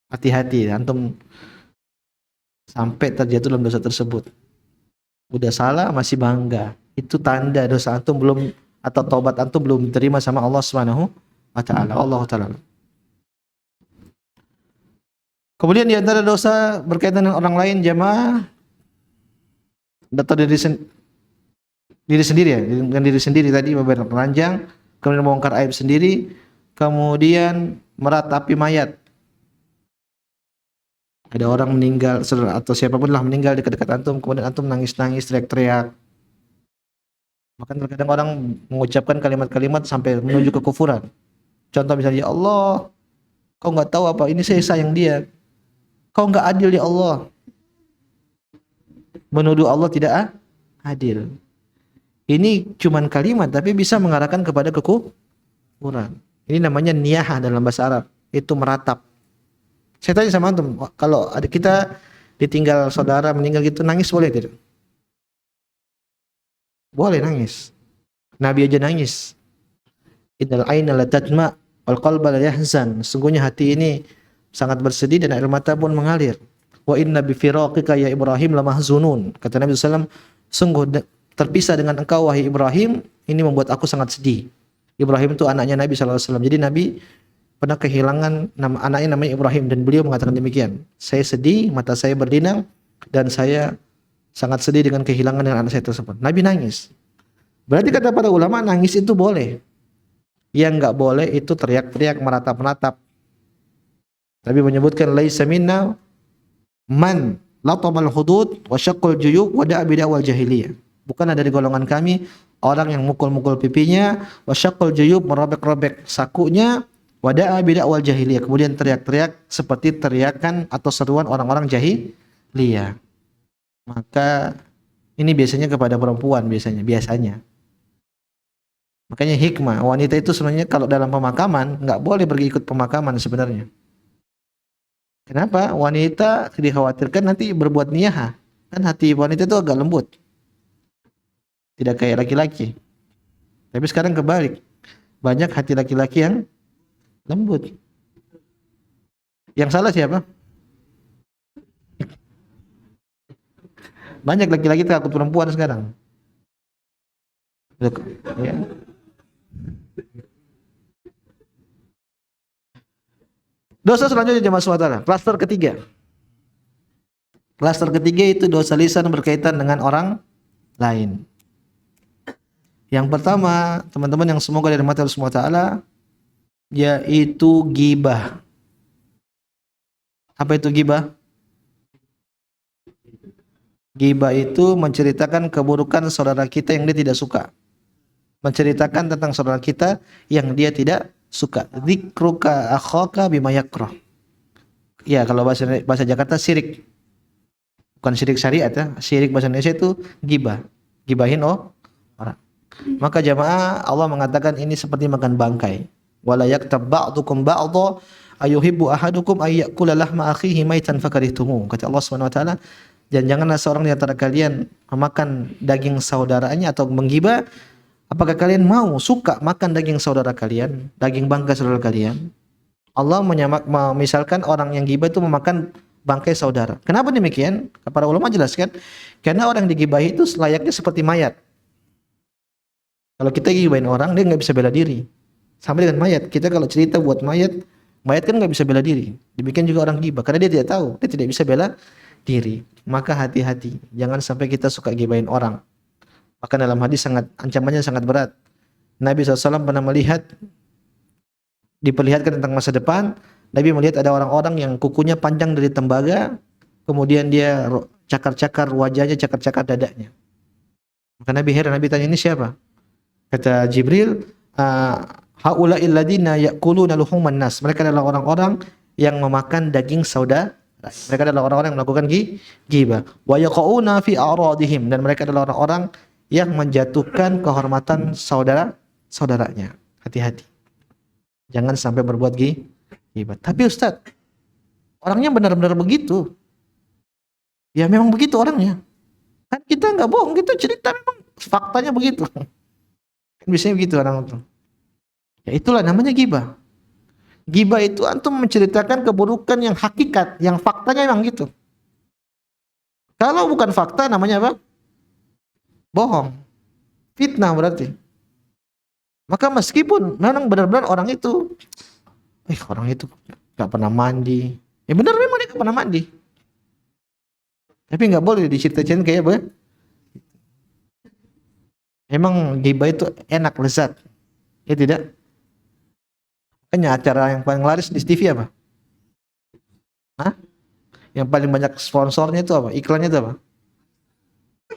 Hati-hati, antum sampai terjatuh dalam dosa tersebut. Udah salah masih bangga. Itu tanda dosa antum belum, atau taubat antum belum diterima sama Allah Subhanahu wa taala. Allah taala. Kemudian di antara dosa berkaitan dengan orang lain jamaah, data diri sendiri ya, dengan diri sendiri tadi ranjang, kemudian membongkar aib sendiri, kemudian meratapi mayat. Ada orang meninggal atau siapapun lah meninggal dekat-dekat antum, kemudian antum nangis-nangis, teriak-teriak. Bahkan terkadang orang mengucapkan kalimat-kalimat sampai menuju kekufuran. Contoh misalnya, ya Allah, kau nggak tahu apa, ini saya sayang dia. Kau nggak adil ya Allah. Menuduh Allah tidak adil. Ini cuman kalimat tapi bisa mengarahkan kepada kekufuran. Ini namanya niyahah dalam bahasa Arab. Itu meratap. Saya tanya sama antum, kalau ada kita ditinggal saudara meninggal gitu, nangis boleh tidak? Boleh nangis. Nabi aja nangis. Innal aina la tadma wal qalba la yahzan. Sungguhnya hati ini sangat bersedih dan air mata pun mengalir. Wa inna bi firaqika ya Ibrahim lamahzunun. Kata Nabi SAW, sungguh terpisah dengan engkau wahai Ibrahim, ini membuat aku sangat sedih. Ibrahim itu anaknya Nabi SAW. Jadi Nabi pernah kehilangan anaknya namanya Ibrahim, dan beliau mengatakan demikian. Saya sedih, mata saya berdinang, dan saya sangat sedih dengan kehilangan dengan anak saya tersebut. Nabi nangis. Berarti kata para ulama nangis itu boleh. Yang nggak boleh itu teriak-teriak meratap-ratap. Nabi menyebutkan laisa minna man latamal hudud wa syaqqal juyub wa da'a bid'awal jahiliyah. Bukan dari golongan kami orang yang mukul-mukul pipinya, wa syaqqal juyub merobek-robek sakunya, wa da'a bid'awal jahiliyah. Kemudian teriak-teriak seperti teriakan atau seruan orang-orang jahiliyah. Maka ini biasanya kepada perempuan biasanya. Makanya hikmah wanita itu sebenarnya kalau dalam pemakaman nggak boleh pergi ikut pemakaman sebenarnya. Kenapa? Wanita dikhawatirkan nanti berbuat niyaha. Kan hati wanita itu agak lembut. Tidak kayak laki-laki. Tapi sekarang kebalik. Banyak hati laki-laki yang lembut. Yang salah siapa? Banyak laki-laki takut perempuan sekarang. Ya. Dosa selanjutnya jemaah saudara, klaster ketiga. Klaster ketiga itu dosa lisan berkaitan dengan orang lain. Yang pertama, teman-teman yang semoga dirahmati Allah Subhanahu wa taala, yaitu ghibah. Apa itu ghibah? Ghibah itu menceritakan keburukan saudara kita yang dia tidak suka. Menceritakan tentang saudara kita yang dia tidak suka. Dzikruka akhaka bima yakrah. Ya, kalau bahasa Jakarta syirik. Bukan syirik syariat ya. Syirik bahasa Indonesia itu ghibah. Ghibahin orang. Maka jamaah Allah mengatakan ini seperti makan bangkai. Wala yaktab ba'dukum ba'dha ayuhibbu ahadukum ay ya'kula lahma akhihi maitan fakarihtumu. Kata Allah Subhanahu wa taala, dan janganlah seorang di antara kalian memakan daging saudaranya atau menggibah. Apakah kalian mau suka makan daging saudara kalian, daging bangkai saudara kalian? Allah misalkan orang yang gibah itu memakan bangkai saudara. Kenapa demikian? Para ulama jelaskan, karena orang yang digibahi itu layaknya seperti mayat. Kalau kita gibahin orang, dia nggak bisa bela diri. Sama dengan mayat. Kita kalau cerita buat mayat kan nggak bisa bela diri. Demikian juga orang gibah, karena dia tidak tahu, dia tidak bisa bela diri. Maka hati-hati, jangan sampai kita suka gibahin orang. Bahkan dalam hadis ancamannya sangat berat. Nabi SAW pernah diperlihatkan tentang masa depan. Nabi melihat ada orang-orang yang kukunya panjang dari tembaga, kemudian dia cakar-cakar wajahnya, cakar-cakar dadanya. Maka Nabi heran, Nabi tanya, ini siapa? Kata Jibril, haula'il ladina ya'kuluna luhuman nas. Mereka adalah orang-orang yang memakan daging saudara. Mereka adalah orang-orang yang melakukan ghibah. Wa yaqauna fi a'radihim, dan mereka adalah orang-orang yang menjatuhkan kehormatan saudaranya. Hati-hati. Jangan sampai berbuat ghibah. Tapi Ustaz, orangnya benar-benar begitu. Ya memang begitu orangnya. Kan kita nggak bohong, kita cerita memang faktanya begitu. Kan biasanya begitu orang itu. Ya itulah namanya ghibah. Ghibah itu antum menceritakan keburukan yang hakikat, yang faktanya memang gitu. Kalau bukan fakta namanya apa? Bohong. Fitnah berarti. Maka meskipun memang benar-benar orang itu gak pernah mandi. Ya benar memang dia gak pernah mandi. Tapi gak boleh diceritain kayak apa? Emang ghibah itu enak, lezat. Ya tidak? Makanya acara yang paling laris di TV apa? Hah? Yang paling banyak sponsornya itu apa? Iklannya itu apa?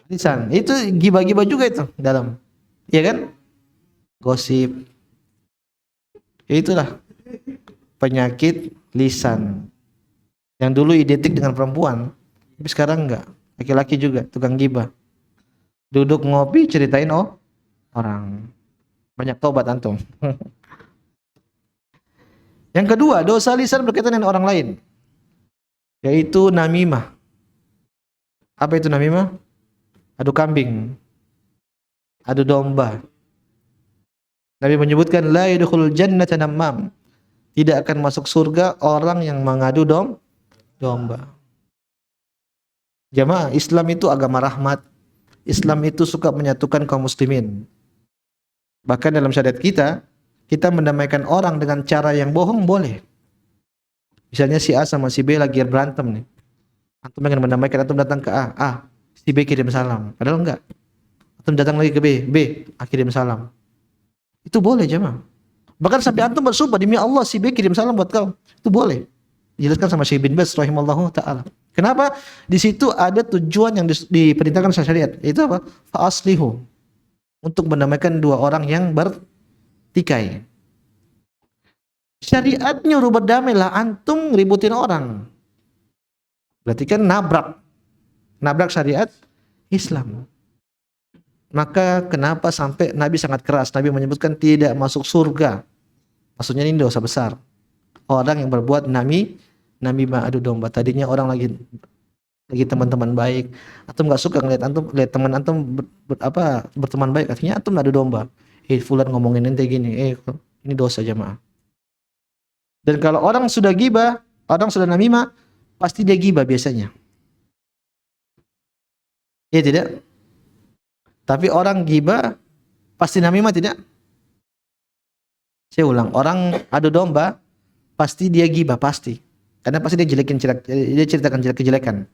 Lisan. Itu ghibah-ghibah juga itu dalam. Iya kan? Gosip. Ya itulah penyakit lisan. Yang dulu identik dengan perempuan, tapi sekarang enggak. Laki-laki juga tukang ghibah. Duduk ngopi ceritain orang. Banyak tobat antum. Yang kedua, dosa lisan berkaitan dengan orang lain, yaitu namimah. Apa itu namimah? Adu kambing, adu domba. Nabi menyebutkan la yadkhulul jannata namam. Tidak akan masuk surga orang yang mengadu domba. Jamaah, Islam itu agama rahmat. Islam itu suka menyatukan kaum muslimin. Bahkan dalam syariat kita mendamaikan orang dengan cara yang bohong boleh. Misalnya si A sama si B lagi berantem nih. Antum ingin mendamaikan, antum datang ke A. si B kirim salam, padahal enggak. Antum datang lagi ke B, kirim salam. Itu boleh jemaah. Bahkan sampai antum bersumpah demi Allah si B kirim salam buat kau. Itu boleh. Dijelaskan sama Syekh bin Baz rahimallahu taala. Kenapa? Di situ ada tujuan yang diperintahkan secara syariat. Itu apa? Fa aslihu. Untuk mendamaikan dua orang yang bertikai. Syariat nyuruh berdamai lah, antum ngeributin orang. Berarti kan nabrak syariat Islam. Maka kenapa sampai Nabi sangat keras? Nabi menyebutkan tidak masuk surga. Maksudnya ini dosa besar. Orang yang berbuat namimah adu domba. Tadinya orang lagi teman-teman baik, antum nggak suka ngeliat teman antum berteman baik, artinya antum adu domba. Fulan ngomongin ente gini, ini dosa jemaah. Dan kalau orang sudah gibah, orang sudah namimah, pasti dia gibah biasanya. Ya tidak? Tapi orang gibah pasti namimah tidak? Saya ulang, orang adu domba pasti dia gibah, pasti. Karena pasti dia ceritakan kejelekan.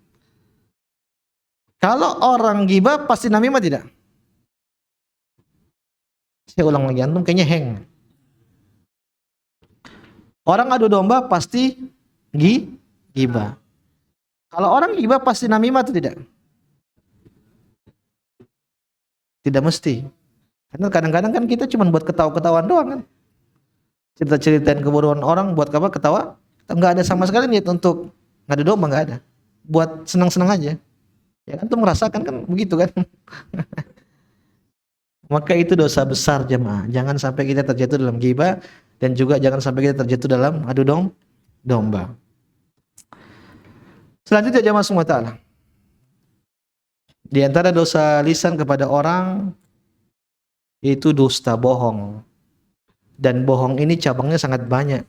Kalau orang gibah pasti namimah tidak? Saya ulang lagi, antum kayaknya hang. Orang adu domba pasti gibah. Kalau orang gibah pasti namimah atau tidak? Tidak mesti. Karena kadang-kadang kan kita cuma buat ketawa-ketawaan doang kan. Cerita-ceritain kebodohan orang buat apa? Ketawa. Enggak ada sama sekali niat untuk ngadu domba, enggak ada. Buat senang-senang aja. Ya kan tuh merasakan kan begitu kan. Maka itu dosa besar jemaah. Jangan sampai kita terjatuh dalam ghibah dan juga jangan sampai kita terjatuh dalam adu domba. Selanjutnya jemaah semua ta'ala. Di antara dosa lisan kepada orang itu dusta, bohong. Dan bohong ini cabangnya sangat banyak.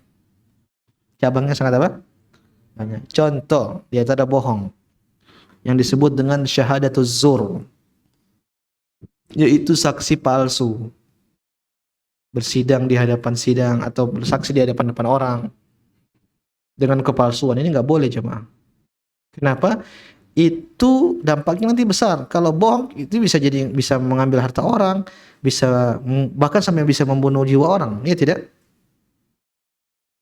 Cabangnya sangat apa? Banyak. Contoh di antara bohong yang disebut dengan syahadatuz zur, yaitu saksi palsu. Bersidang di hadapan sidang atau bersaksi di hadapan orang dengan kepalsuan, ini nggak boleh jemaah. Kenapa? Itu dampaknya nanti besar. Kalau bohong itu bisa mengambil harta orang, bisa bahkan sampai bisa membunuh jiwa orang, ya tidak?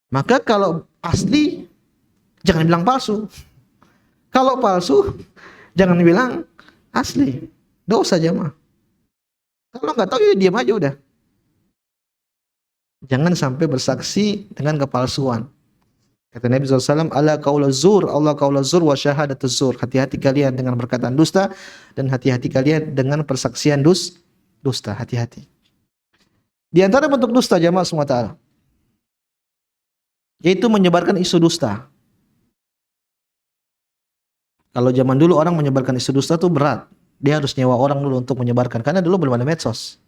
Maka kalau asli jangan bilang palsu. Kalau palsu jangan bilang asli. Dosa jemaah. Kalau nggak tahu ya diam aja udah. Jangan sampai bersaksi dengan kepalsuan. Kata Nabi SAW, ala qaula zur, Allah qaula zur wa syahadatuz zur. Hati-hati kalian dengan perkataan dusta dan hati-hati kalian dengan persaksian dusta. Hati-hati. Di antara bentuk dusta jamaah semua ta'ala, yaitu menyebarkan isu dusta. Kalau zaman dulu orang menyebarkan isu dusta itu berat. Dia harus nyewa orang dulu untuk menyebarkan. Karena dulu belum ada medsos.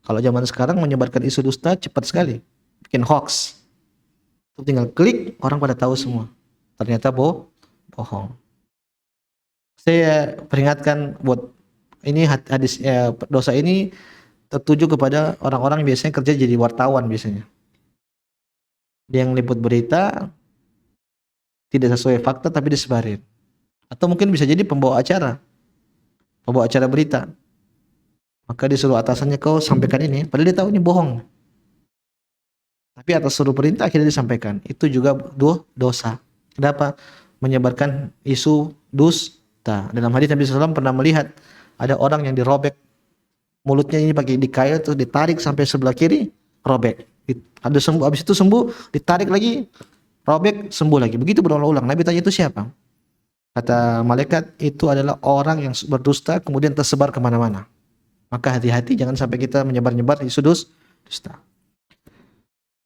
Kalau zaman sekarang menyebarkan isu dusta cepat sekali. Bikin hoax. Tinggal klik, orang pada tahu semua. Ternyata bohong. Saya peringatkan buat ini hadis dosa ini tertuju kepada orang-orang yang biasanya kerja jadi wartawan biasanya. Dia yang liput berita tidak sesuai fakta tapi disebarin. Atau mungkin bisa jadi pembawa acara berita. Maka disuruh atasannya, kau sampaikan ini, padahal dia tahu ini bohong. Tapi atas suruh perintah akhirnya disampaikan. Itu juga dosa. Kenapa? Menyebarkan isu dusta. Dalam hadis Nabi SAW pernah melihat ada orang yang dirobek mulutnya ini pakai dikail terus ditarik sampai sebelah kiri, robek. Ada sembuh, habis itu sembuh, ditarik lagi, robek, sembuh lagi. Begitu berulang-ulang. Nabi tanya, itu siapa? Kata malaikat, itu adalah orang yang berdusta kemudian tersebar kemana-mana. Maka hati-hati jangan sampai kita menyebar-nyebar isu dusta.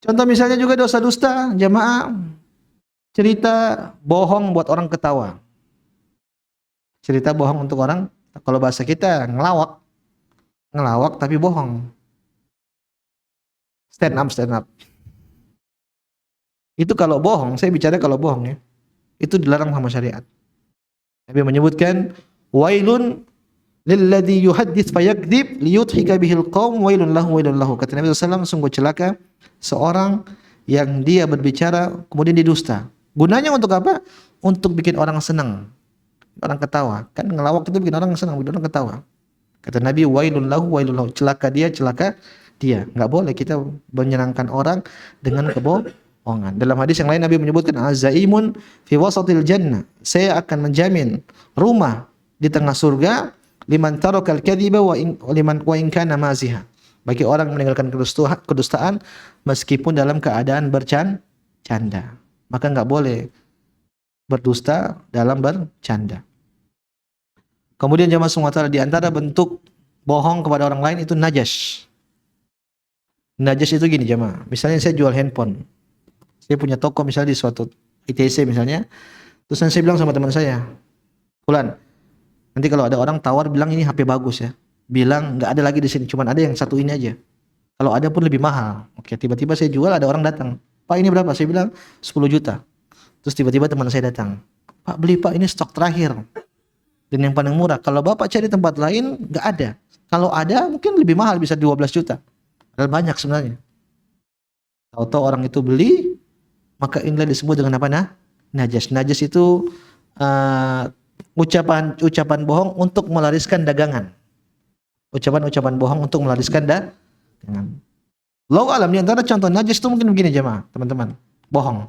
Contoh misalnya juga dosa dusta, jamaah, cerita bohong buat orang ketawa. Cerita bohong untuk orang, kalau bahasa kita ngelawak tapi bohong. Stand up. Itu kalau bohong, saya bicara kalau bohong ya. Itu dilarang sama syariat. Nabi menyebutkan, wailun lilladzi yuhaddits fayakdzib liyudhika bihil qaum wailun lahu. Kata Nabi SAW, sungguh celaka seorang yang dia berbicara kemudian didusta. Gunanya untuk apa? Untuk bikin orang senang. orang ketawa. Kan ngelawak itu bikin orang senang, bikin orang ketawa. Kata Nabi, wailun lahu, celaka dia, celaka dia. Nggak boleh kita menyenangkan orang dengan kebohongan. Dalam hadis yang lain Nabi menyebutkan, azaimun fi wasatil jannah. Saya akan menjamin rumah di tengah surga liman tarakal kadhiba wa in kana maziha. Bagi orang yang meninggalkan kedustaan meskipun dalam keadaan bercanda. Maka nggak boleh berdusta dalam bercanda. Kemudian jemaah semua taala, di antara bentuk bohong kepada orang lain itu najas. Najas itu gini jemaah. Misalnya saya jual handphone. Saya punya toko misalnya di suatu ITC misalnya. Terus saya bilang sama teman saya, Fulan, nanti kalau ada orang tawar bilang ini HP bagus ya. Bilang nggak ada lagi di sini, cuman ada yang satu ini aja. Kalau ada pun lebih mahal. Oke, tiba-tiba saya jual, ada orang datang. Pak, ini berapa? Saya bilang 10 juta. Terus tiba-tiba teman saya datang. Pak, beli Pak, ini stok terakhir. Dan yang paling murah. Kalau Bapak cari tempat lain, nggak ada. Kalau ada, mungkin lebih mahal, bisa 12 juta. Padahal banyak sebenarnya. Tahu-tahu orang itu beli, maka inilah disebut dengan apa? Najas. Najas itu ucapan bohong untuk melariskan dagangan. Ucapan bohong untuk melariskan dagangan. Lau alam, di antara contoh najas itu mungkin begini jemaah, teman-teman. Bohong.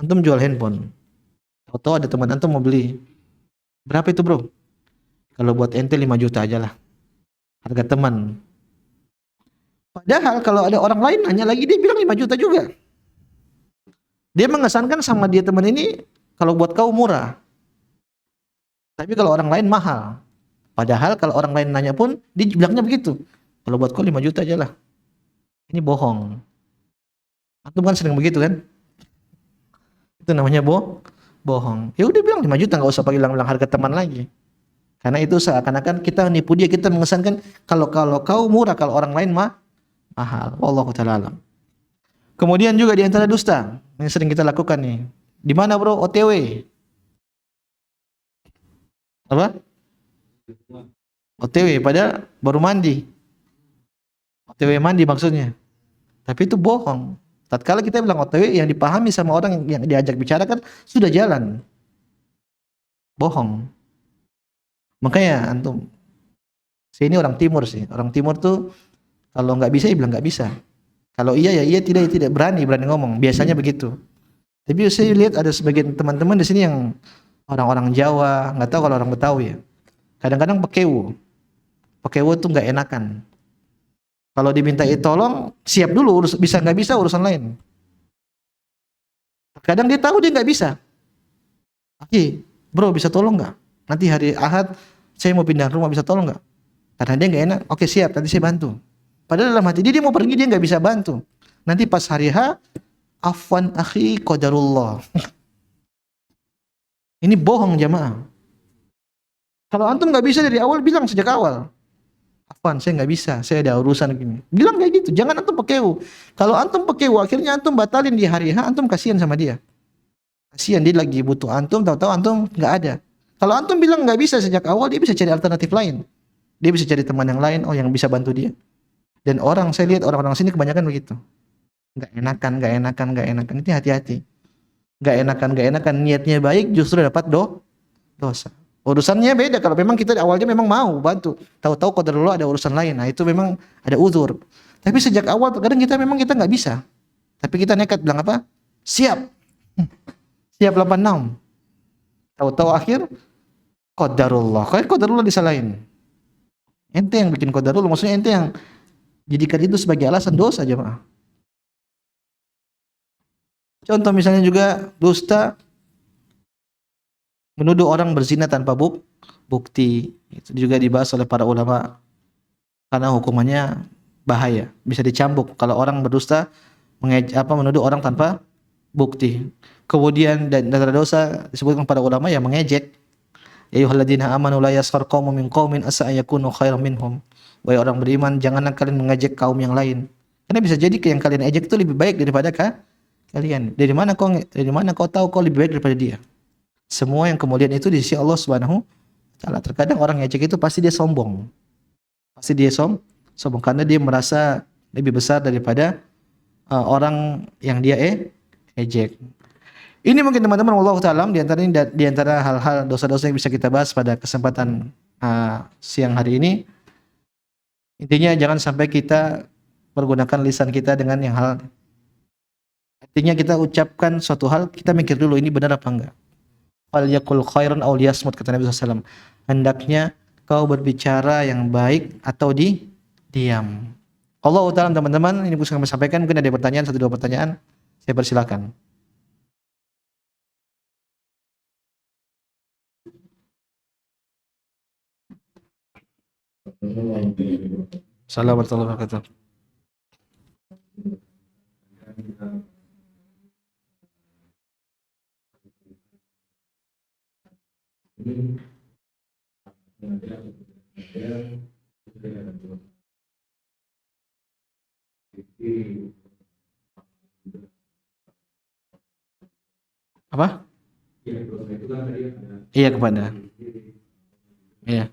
Antum jual handphone. Tahu-tahu ada teman antum mau beli. Berapa itu bro? Kalau buat ente 5 juta aja lah. Harga teman. Padahal kalau ada orang lain nanya lagi, dia bilang 5 juta juga. Dia mengesankan sama dia teman ini, kalau buat kau murah. Tapi kalau orang lain mahal. Padahal kalau orang lain nanya pun, dia bilangnya begitu. Kalau buat kau 5 juta aja lah. Ini bohong. Antum kan sering begitu kan? Itu namanya bohong. Ya udah bilang 5 juta, nggak usah pakai bilang harga teman lagi. Karena itu seakan-akan kita nipu dia, kita mengesankan kalau kau murah, kalau orang lain mahal. Wallahu taala alam. Kemudian juga di antara dusta yang sering kita lakukan nih. Di mana bro? OTW. Apa? OTW padahal baru mandi. OTW mandi maksudnya. Tapi itu bohong. Tatkala kita bilang OTW, yang dipahami sama orang yang diajak bicara kan sudah jalan. Bohong. Makanya antum, saya ini orang timur sih. Orang timur tuh kalau nggak bisa ya bilang nggak bisa. Kalau iya ya iya, tidak ya tidak, berani ngomong. Biasanya begitu. Tapi saya lihat ada sebagian teman-teman di sini yang orang-orang Jawa, nggak tahu kalau orang Betawi ya. Kadang-kadang pekewo. Pekewo tuh nggak enakan. Kalau dimintai tolong, siap dulu, bisa nggak bisa urusan lain. Kadang dia tahu dia nggak bisa. Oke, bro bisa tolong nggak? Nanti hari Ahad saya mau pindah rumah, bisa tolong nggak? Karena dia nggak enak. Oke siap, nanti saya bantu. Padahal dalam hati dia mau pergi, dia nggak bisa bantu. Nanti pas hari H, afwan akhi qadarullah. Ini bohong jamaah. Kalau antum nggak bisa dari awal, bilang sejak awal. Afwan, saya nggak bisa, saya ada urusan gini. Bilang kayak gitu, jangan antum pekewu. Kalau antum pekewu, akhirnya antum batalin di hari H, antum kasihan sama dia. Kasihan, dia lagi butuh antum, tahu-tahu antum nggak ada. Kalau antum bilang nggak bisa sejak awal, dia bisa cari alternatif lain. Dia bisa cari teman yang lain, yang bisa bantu dia. Dan saya lihat orang-orang sini kebanyakan begitu. Nggak enakan. Itu hati-hati. Nggak enakan, niatnya baik justru dapat dosa. Urusannya beda kalau memang kita awalnya memang mau bantu. Tahu-tahu qadarullah ada urusan lain. Nah, itu memang ada uzur. Tapi sejak awal kadang kita nggak bisa. Tapi kita nekat bilang apa? Siap. Siap 86. Tahu-tahu akhir qadarullah. Kayak qadarullah disalahin. Ente yang bikin qadarullah, maksudnya ente yang jadikan itu sebagai alasan dosa jemaah. Contoh misalnya juga dusta, menuduh orang berzina tanpa bukti. Itu juga dibahas oleh para ulama karena hukumannya bahaya, bisa dicambuk kalau orang berdusta menuduh orang tanpa bukti. Kemudian dan dosa disebutkan para ulama yang mengejek. Ya ayyuhalladzina amanu la yaskhar qaumun min qaumin asa yakunu khairan minhum. Wahai orang beriman, janganlah kalian mengejek kaum yang lain. Karena bisa jadi yang kalian ejek itu lebih baik daripada kalian. Dari mana kau tahu kau lebih baik daripada dia? Semua yang kemudian itu di sisi Allah Subhanahu wa taala. Terkadang orang ejek itu pasti dia sombong. Sombong karena dia merasa lebih besar daripada orang yang dia ejek. Ini mungkin teman-teman wallahu ta'ala di antara hal-hal dosa-dosa yang bisa kita bahas pada kesempatan siang hari ini. Intinya jangan sampai kita pergunakan lisan kita dengan yang hal. Artinya kita ucapkan suatu hal, kita mikir dulu ini benar apa enggak. Fal yakul khairan aw liyasmut, kata Nabi SAW. Hendaknya kau berbicara yang baik atau diam. Allah Ta'ala teman-teman, ini bisa kami sampaikan. Mungkin ada pertanyaan, 1-2 pertanyaan. Saya persilakan. Assalamualaikum warahmatullahi wabarakatuh. Apa? Iya kepada. Iya.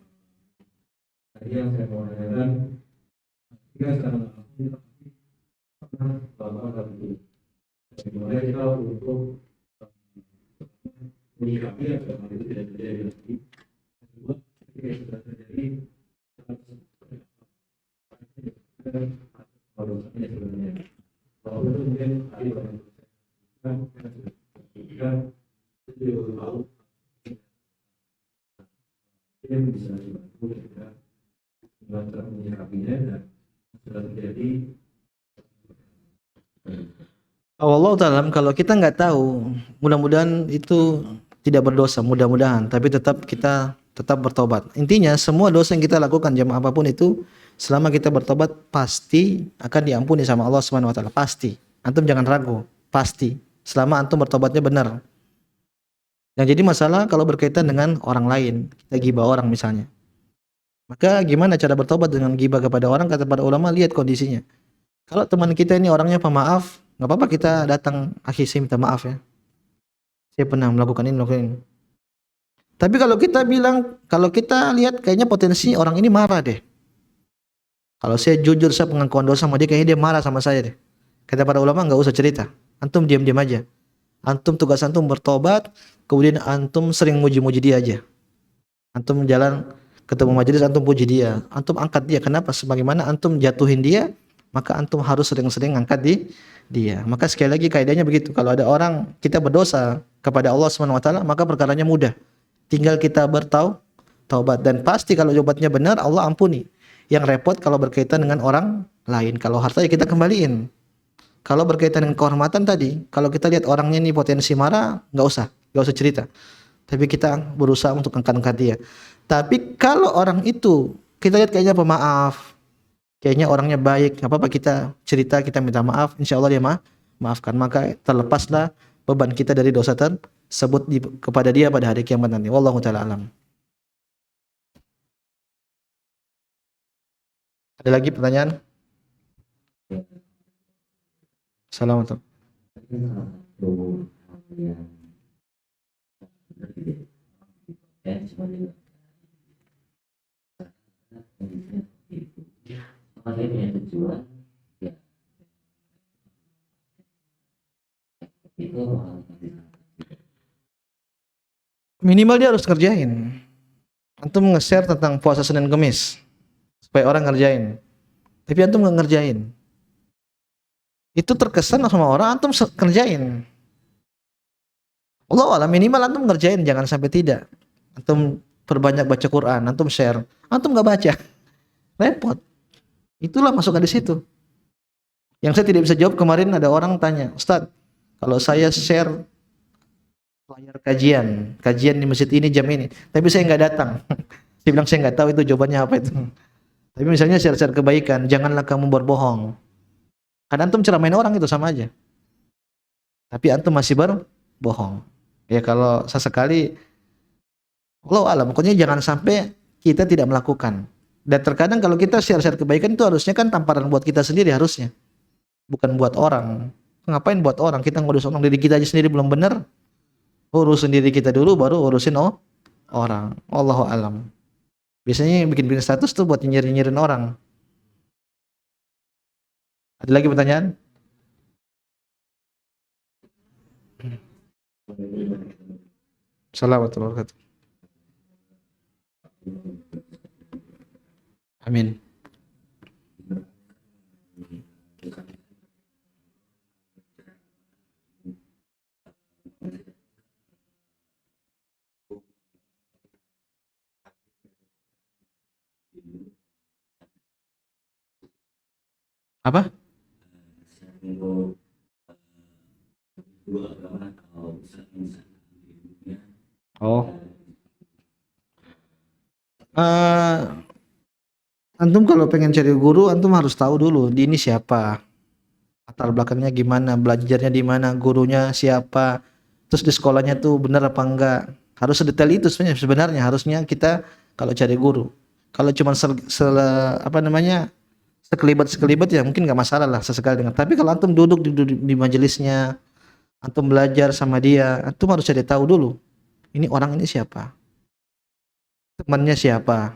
Allah Ta'ala, kalau kita nggak tahu, mudah-mudahan itu tidak berdosa, mudah-mudahan, tapi kita tetap bertobat. Intinya semua dosa yang kita lakukan jamaah apapun itu, selama kita bertobat pasti akan diampuni sama Allah Subhanahu Wa Ta'ala, pasti. Antum jangan ragu, pasti. Selama antum bertobatnya benar. Yang jadi masalah kalau berkaitan dengan orang lain, kita gibah orang misalnya. Maka gimana cara bertobat dengan gibah kepada orang? Kata para ulama, lihat kondisinya. Kalau teman kita ini orangnya pemaaf, nggak apa-apa kita datang, akhi saya minta maaf ya. Saya pernah melakukan ini. Tapi kalau kita bilang, kalau kita lihat kayaknya potensi orang ini marah deh. Kalau saya jujur, saya pengakuan dosa sama dia, kayaknya dia marah sama saya deh. Kata para ulama, nggak usah cerita. Antum diam-diam aja. Antum tugas antum bertobat, kemudian antum sering muji-muji dia aja. Antum jalan ketemu majelis, antum puji dia, antum angkat dia. Kenapa? Sebagaimana antum jatuhin dia, maka antum harus sering-sering angkat dia. Maka sekali lagi kaidahnya begitu. Kalau ada orang kita berdosa kepada Allah Subhanahu Wa Taala, maka perkaranya mudah. Tinggal kita bertaubat, dan pasti kalau obatnya benar Allah ampuni. Yang repot kalau berkaitan dengan orang lain. Kalau harta ya kita kembaliin. Kalau berkaitan dengan kehormatan tadi, kalau kita lihat orangnya ini potensi marah, nggak usah cerita. Tapi kita berusaha untuk angkat dia. Tapi kalau orang itu kita lihat kayaknya pemaaf, kayaknya orangnya baik, nggak apa-apa kita cerita, kita minta maaf, insya Allah dia maafkan. Maka terlepaslah beban kita dari dosa tersebut kepada dia pada hari kiamat nanti. Wallahu ta'ala alam. Ada lagi pertanyaan? Assalamualaikum. Minimal dia harus kerjain. Antum nge-share tentang puasa Senin Kemis supaya orang ngerjain. Tapi antum nggak ngerjain. Itu terkesan sama orang, antum kerjain. Allah Allah, minimal antum ngerjain, jangan sampai tidak. Antum perbanyak baca Quran, antum share, antum nggak baca, repot. Itulah masukan di situ. Yang saya tidak bisa jawab kemarin, ada orang tanya, Ustadz, kalau saya share layar kajian di masjid ini jam ini, tapi saya nggak datang. Saya bilang saya nggak tahu itu jawabannya apa itu. Tapi misalnya share-share kebaikan, janganlah kamu berbohong. Karena antum ceramain orang itu sama aja. Tapi antum masih berbohong. Ya kalau sesekali, Allah alam, pokoknya jangan sampai kita tidak melakukan. Dan terkadang kalau kita share-share kebaikan itu harusnya kan tamparan buat kita sendiri harusnya. Bukan buat orang. Ngapain buat orang? Kita ngurus orang, diri kita aja sendiri belum benar. Urus sendiri kita dulu, baru urusin orang. Allahu alam. Biasanya bikin status tuh buat nyinyirin orang. Ada lagi pertanyaan? Assalamualaikum warahmatullahi wabarakatuh. Amin. Apa? Oh. Eh, antum kalau pengen cari guru, antum harus tahu dulu di ini siapa, latar belakangnya gimana, belajarnya di mana, gurunya siapa, terus di sekolahnya tuh benar apa enggak. Harus sedetail itu sebenarnya harusnya kita kalau cari guru. Kalau cuma apa namanya sekelibat ya mungkin nggak masalah lah sesekali dengar. Tapi kalau antum duduk di majelisnya, antum belajar sama dia, antum harus cari tahu dulu. Ini orang ini siapa, temannya siapa,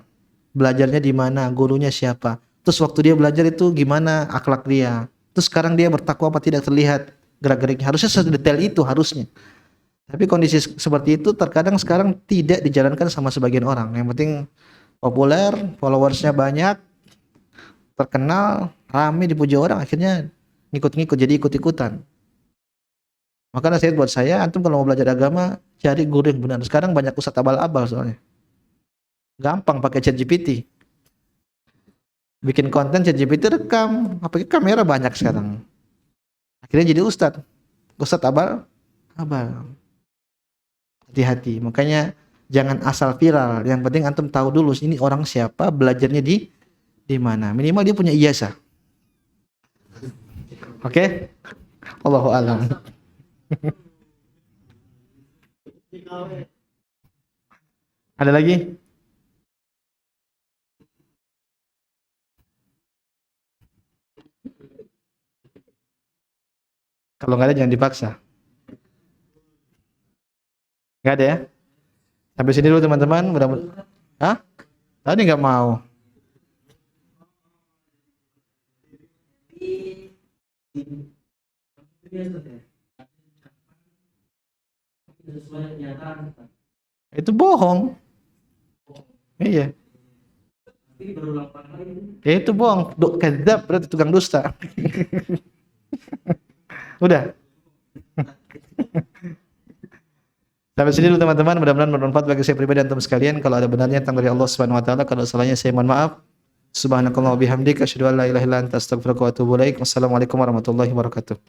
belajarnya di mana, gurunya siapa. Terus waktu dia belajar itu gimana akhlak dia. Terus sekarang dia bertakwa apa tidak terlihat gerak-geriknya. Harusnya sedetail itu harusnya. Tapi kondisi seperti itu terkadang sekarang tidak dijalankan sama sebagian orang. Yang penting populer, followersnya banyak, terkenal, rame dipuji orang, akhirnya ngikut-ngikut jadi ikut-ikutan. Maka nasihat buat saya, antum kalau mau belajar agama, cari guru yang benar. Sekarang banyak ustadz abal-abal soalnya. Gampang pakai ChatGPT. Bikin konten ChatGPT rekam, pakai kamera banyak sekarang. Akhirnya jadi ustadz. Ustadz abal. Hati-hati. Makanya jangan asal viral. Yang penting antum tahu dulu ini orang siapa, belajarnya di mana. Minimal dia punya ijazah. Oke? Allahu a'lam. Ada lagi? Kalau nggak ada jangan dipaksa. Nggak ada ya? Sampai sini dulu teman-teman. Mudah-mudahan. Hah? Tadi nggak mau. Itu bohong. Iya. Ya itu bohong. Kadzab berarti tukang dusta. Udah. Sampai sini dulu teman-teman, mudah-mudahan bermanfaat bagi saya pribadi dan teman sekalian. Kalau ada benarnya tentang dari Allah Subhanahu wa taala, kalau salahnya saya mohon maaf. Subhanakallah wa bihamdika asyhadu an la ilaha illa anta astaghfiruka wa atubu ilaik. Wassalamualaikum warahmatullahi wabarakatuh.